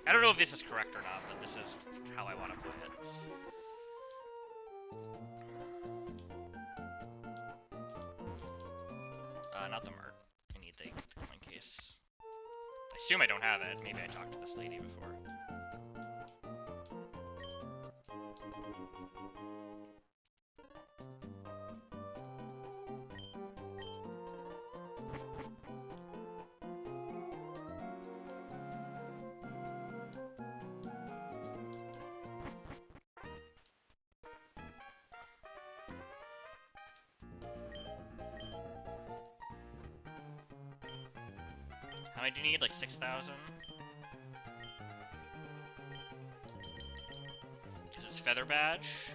I don't know if this is correct or not, but this is how I want to play it. Not the Mert. I need the coin case. I assume I don't have it. Maybe I talked to this lady before. How many do you need? Like 6,000? Because it's Feather Badge.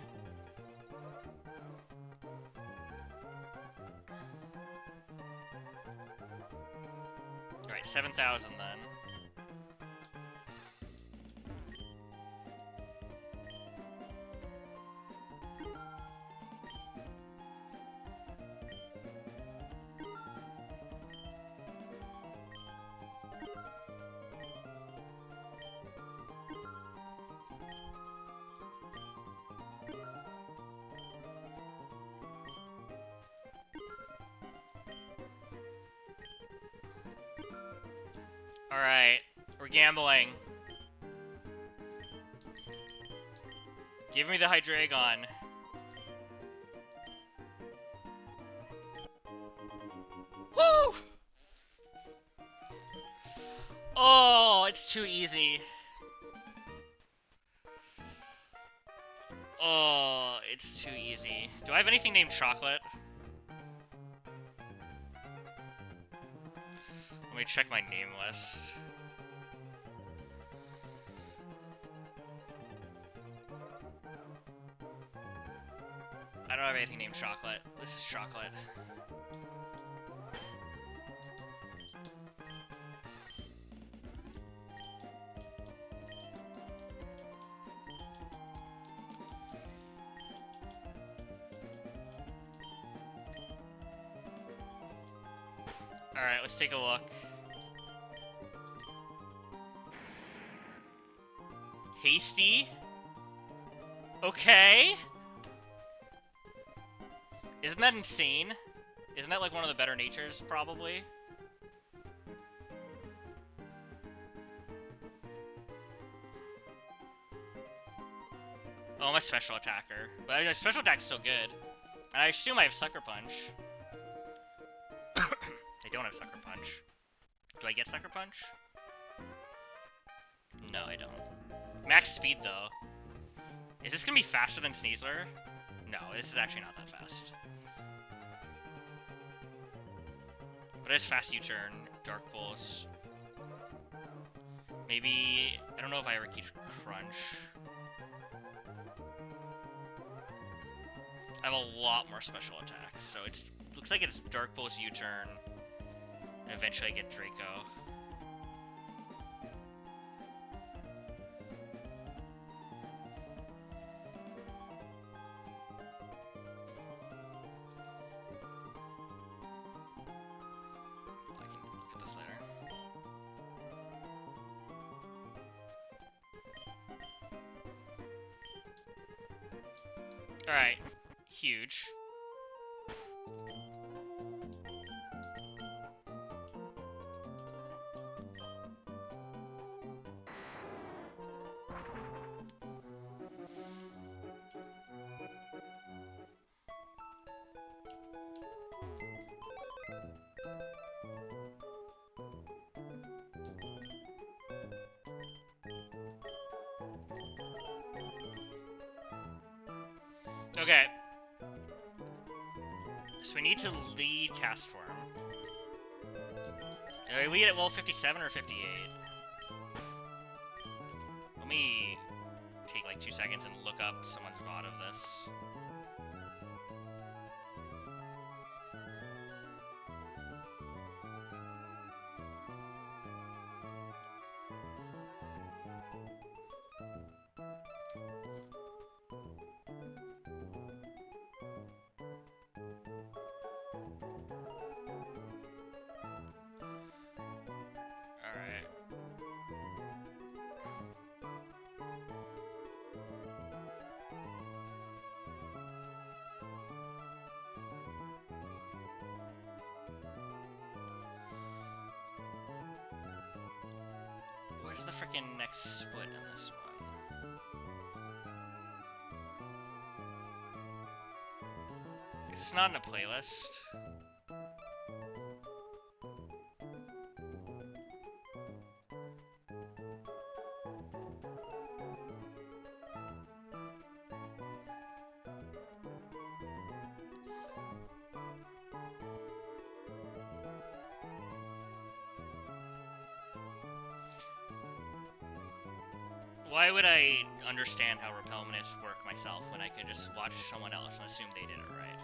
Alright, 7,000 then. Alright, we're gambling. Give me the Hydreigon. Woo! Oh, it's too easy. Oh, it's too easy. Do I have anything named Chocolate? Let me check my name list. I don't have anything named Chocolate. This is Chocolate. Alright, let's take a look. Hasty? Okay. Isn't that insane? Isn't that like one of the better natures, probably? Oh, I'm a special attacker. But my special attack's still good. And I assume I have Sucker Punch. I don't have Sucker Punch. Do I get Sucker Punch? No, I don't. Max speed, though. Is this gonna be faster than Sneasler? No, this is actually not that fast. But it's fast U-turn, Dark Pulse. Maybe... I don't know if I ever keep Crunch. I have a lot more special attacks, so it looks like it's Dark Pulse U-turn. And eventually I get Draco. Alright, huge. Okay. So we need to lead Cast Form. Are we at level 57 or 58? Let me take like 2 seconds and look up someone's VOD of this. the freaking next split in this one? Is this not in a playlist? Why would I understand how repellments work myself when I could just watch someone else and assume they did it right?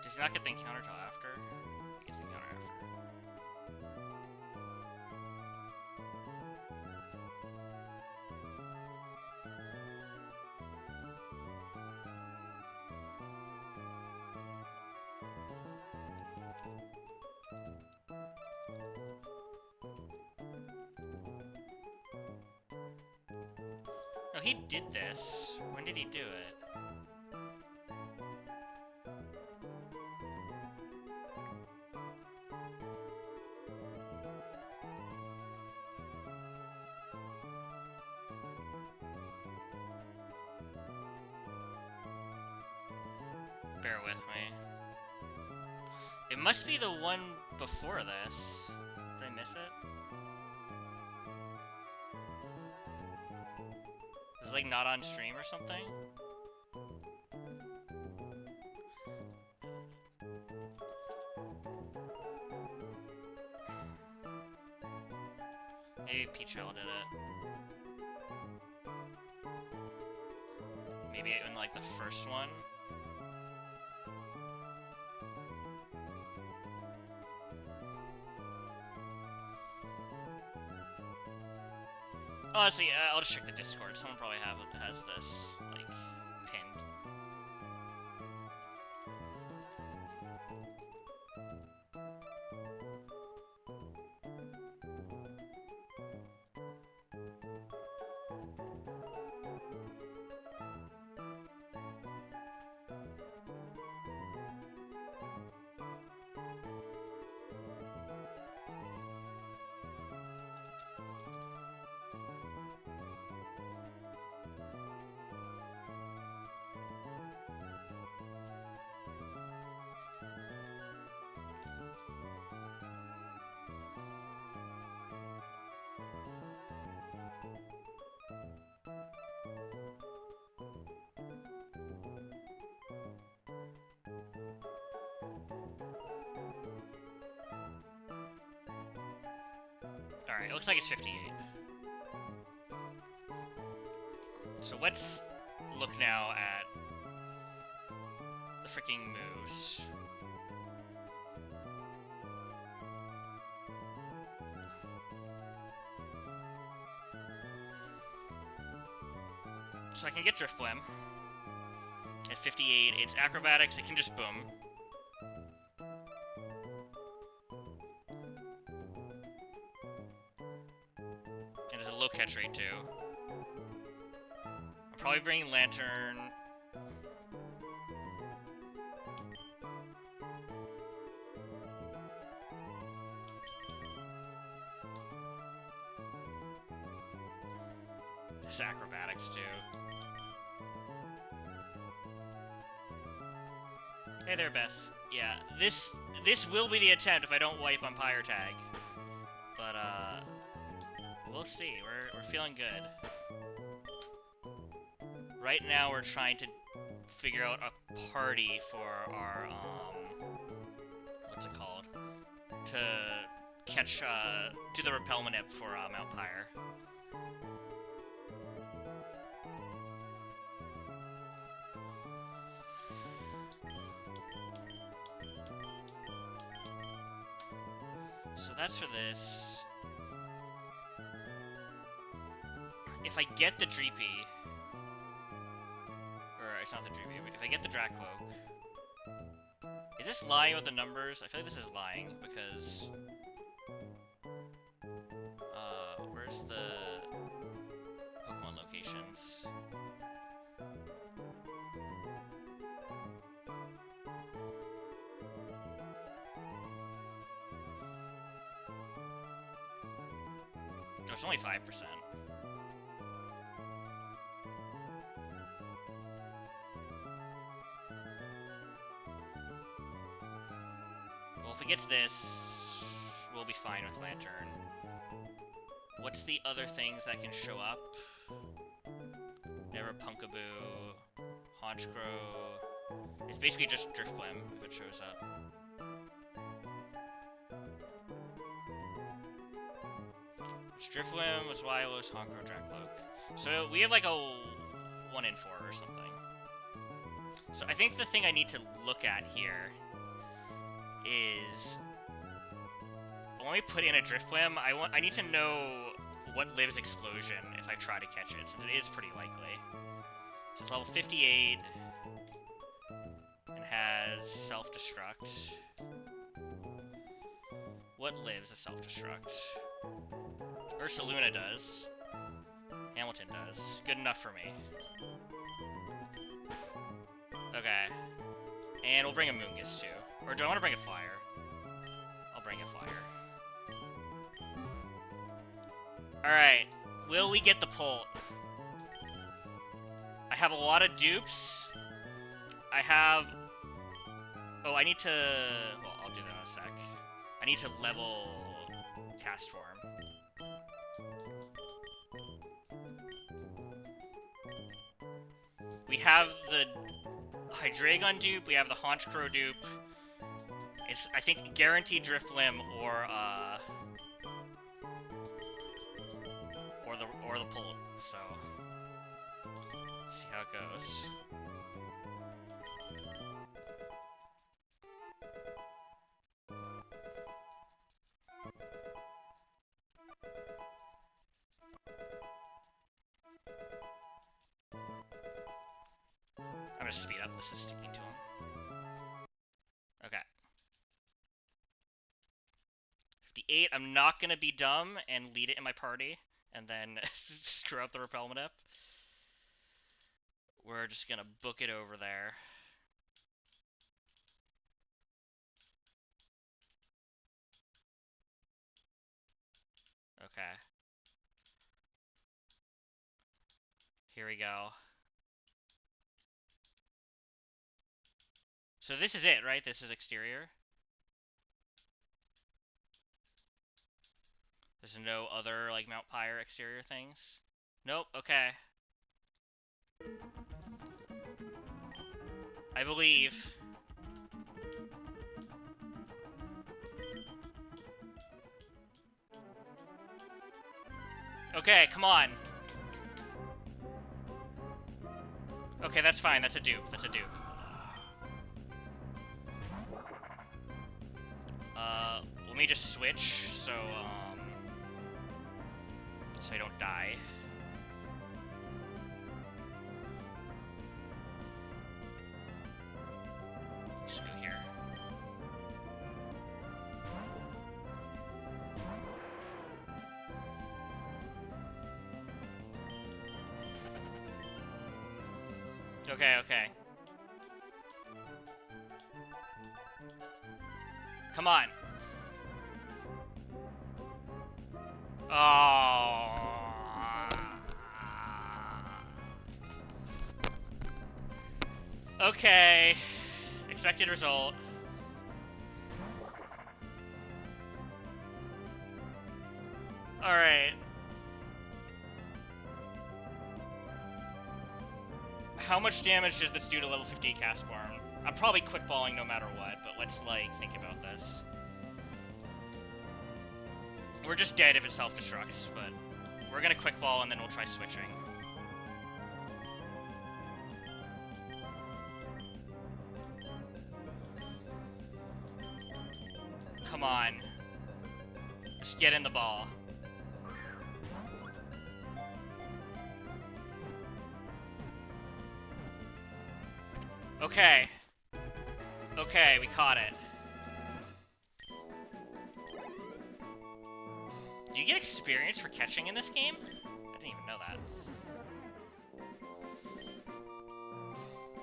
Does he not get the encounter till after? He gets the encounter after. No, he did this. When did he do it? Bear with me. It must be the one before this. Did I miss it? Is it like not on stream or something? Maybe Peachel did it. Maybe in like the first one. Honestly, I'll just check the Discord. Someone probably has this, like, pinned. Alright, it looks like it's 58. So let's look now at the freaking moves. So I can get Drift Blim. At 58, it's acrobatics, it can just boom. And there's a low catch rate too. I'm probably bringing Lantern. This acrobatics too. Hey there, Bess. Yeah, this will be the attempt if I don't wipe on Pyre Tag. But we'll see. We're feeling good. Right now we're trying to figure out a party for our what's it called? To catch do the Repel Manip for Mount Pyre. So that's for this. If I get the Dreepy, it's not the Dreamy. If I get the Dracloak... Is this lying with the numbers? I feel like this is lying, because... where's the... Pokemon locations? Oh, it's only 5%. Well, if it gets this, we'll be fine with Lantern. What's the other things that can show up? Never Punkaboo, Honchcrow. It's basically just Drifblim if it shows up. Drifblim was Wylos, Honchcrow, Dracloak. So we have like a 1 in 4 or something. So I think the thing I need to look at here is when we put in a Drifblim, I need to know what lives Explosion if I try to catch it, since it is pretty likely. So it's level 58 and has Self-Destruct. What lives a Self-Destruct? Ursaluna does. Hamilton does. Good enough for me. Okay. And we'll bring a Moongus too. Or do I want to bring a Fire? I'll bring a Fire. Alright. Will we get the Pult? I have a lot of dupes. I have... Oh, I need to... Well, I'll do that in a sec. I need to level Cast Form. We have the Hydreigon dupe, we have the Honchcrow dupe. It's, I think, guaranteed Drifblim or the Pult, so let's see how it goes. I'm gonna speed up, this is sticking to him. Okay. 58, I'm not gonna be dumb and lead it in my party, and then screw up the Repelmadep. We're just gonna book it over there. Okay. Here we go. So this is it, right? This is exterior? There's no other, like, Mount Pyre exterior things? Nope, okay. I believe. Okay, come on. Okay, that's fine, that's a dupe, that's a dupe. Let me just switch, so I don't die. Just go here. Okay, okay. Come on. Oh. Okay. Expected result. Alright. How much damage does this do to level 58 Castborn? I'm probably quickballing no matter what, but let's, like, think about this. We're just dead if it self-destructs, but we're gonna quickball and then we'll try switching. Come on. Just get in the ball. Okay. Okay, we caught it. You get experience for catching in this game? I didn't even know that.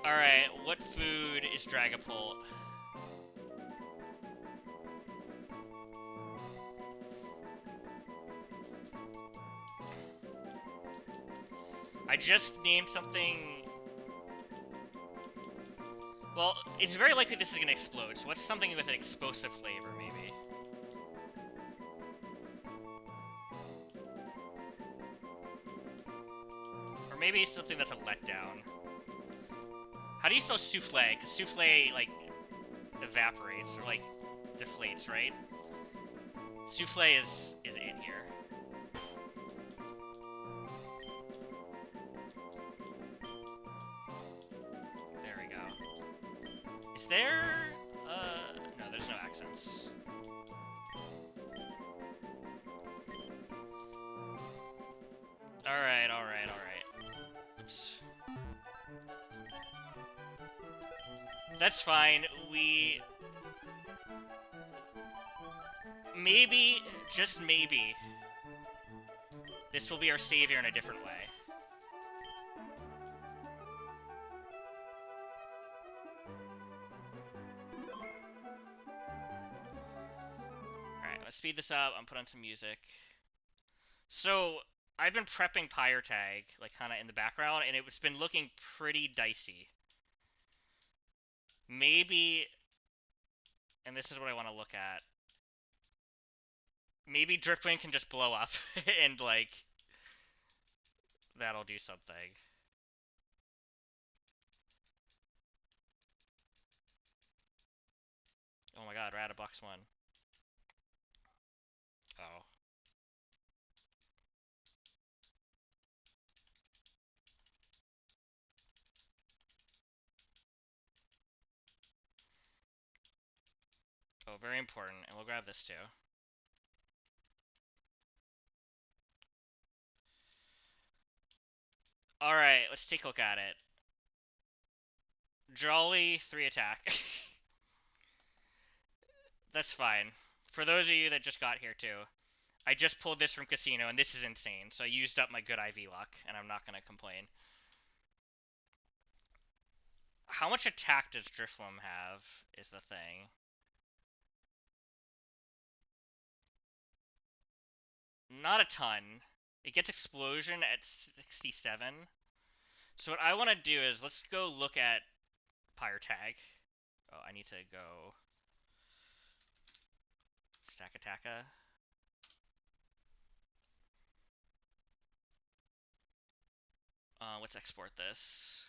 Alright, what food is Dragapult? I just named something... Well, it's very likely this is gonna explode, so what's something with an explosive flavor, maybe? Or maybe it's something that's a letdown. How do you spell souffle? Because souffle, like, evaporates, or, like, deflates, right? Souffle is in here. There we go. Is there... no, there's no accents. Alright, alright, alright. Oops. That's fine, we... Maybe, just maybe, this will be our savior in a different way. Alright, let's speed this up, I'm putting on some music. So, I've been prepping Pyre Tag, like, kinda in the background, and it's been looking pretty dicey. Maybe, and this is what I want to look at, maybe Driftwind can just blow up, and, like, that'll do something. Oh my god, we're out of box 1. Oh. Oh, very important, and we'll grab this too. Alright, let's take a look at it. Jolly 3 attack. That's fine. For those of you that just got here too, I just pulled this from Casino, and this is insane, so I used up my good IV luck, and I'm not gonna complain. How much attack does Drifloom have, is the thing. Not a ton. It gets Explosion at 67. So what I want to do is, let's go look at Pyre Tag. Oh, I need to go... Stack Attacka. Let's export this.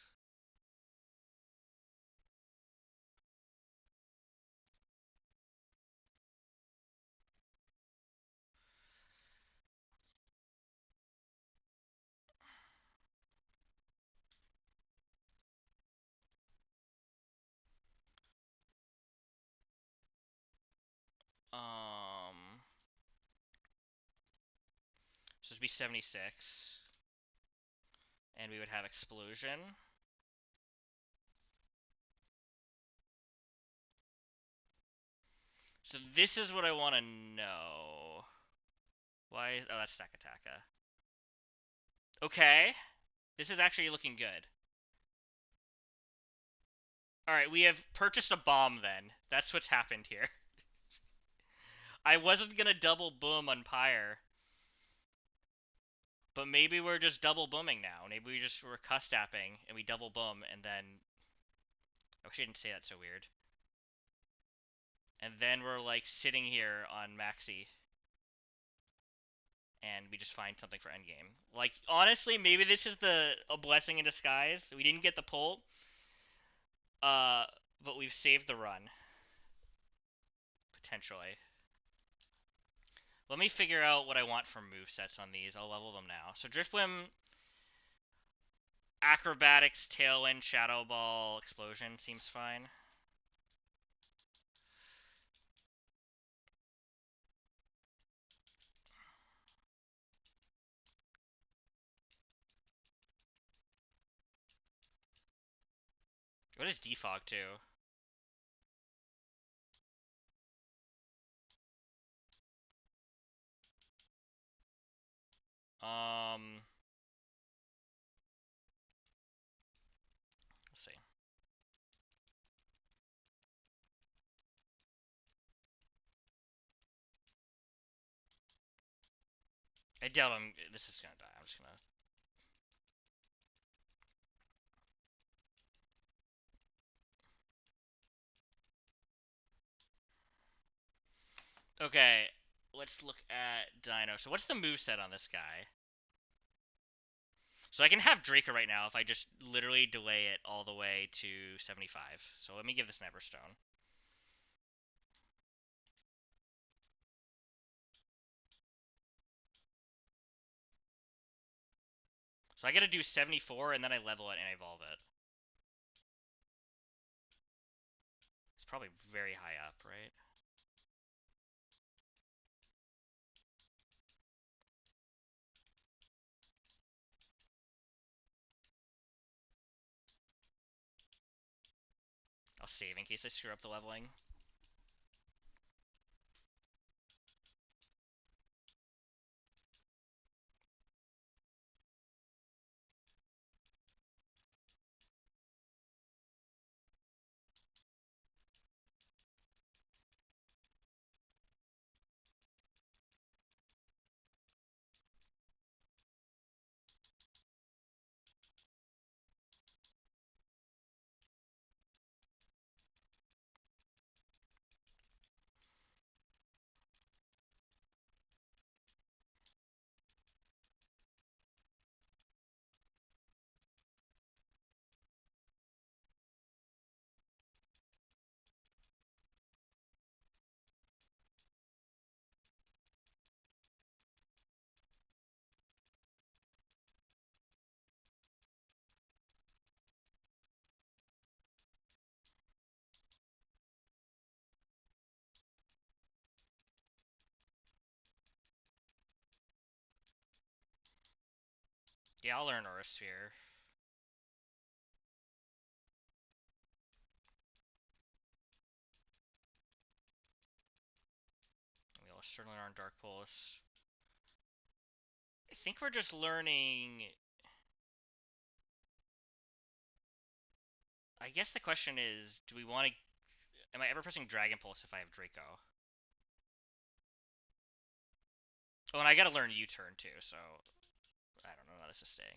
So it'd be 76. And we would have Explosion. So this is what I want to know. Why? Oh, that's Stack Attacka. Okay. This is actually looking good. Alright, we have purchased a bomb then. That's what's happened here. I wasn't gonna double boom on Pyre. But maybe we're just double booming now. Maybe we're cuss-tapping and we double boom and then... Oh, she didn't say that so weird. And then we're like sitting here on Maxi. And we just find something for endgame. Like, honestly, maybe this is a blessing in disguise. We didn't get the pull. But we've saved the run. Potentially. Let me figure out what I want for movesets on these. I'll level them now. So Driftblim, Acrobatics, Tailwind, Shadow Ball, Explosion seems fine. What does defog to? Let's see. I doubt this is gonna die. I'm just gonna. Okay, let's look at Dino. So what's the moveset on this guy? So I can have Draco right now if I just literally delay it all the way to 75. So let me give this an Everstone. So I gotta do 74 and then I level it and I evolve it. It's probably very high up, right? I'll save in case I screw up the leveling. Yeah, I'll learn Aura Sphere. We'll certainly learn Dark Pulse. I think we're just learning. I guess the question is, do we want to? Am I ever pressing Dragon Pulse if I have Draco? Oh, and I gotta learn U-turn too, so I don't know how this is staying.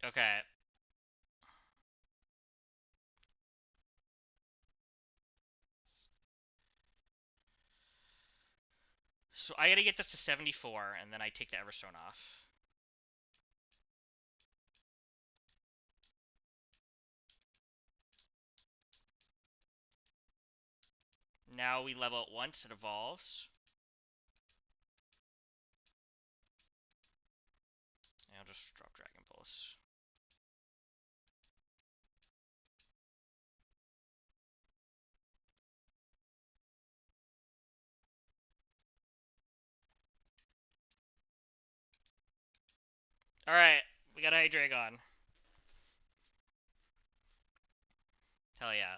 Okay. So I gotta get this to 74, and then I take the Everstone off. Now we level it once, it evolves. And I'll just drop Dragon Pulse. Alright, we got a Hydreigon. Hell yeah.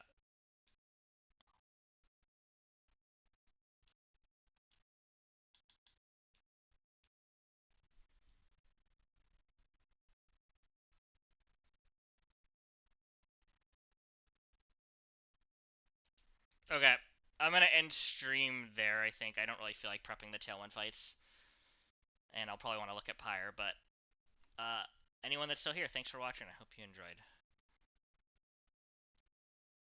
Okay, I'm gonna end stream there, I think. I don't really feel like prepping the Tailwind fights. And I'll probably want to look at Pyre, but anyone that's still here, thanks for watching. I hope you enjoyed.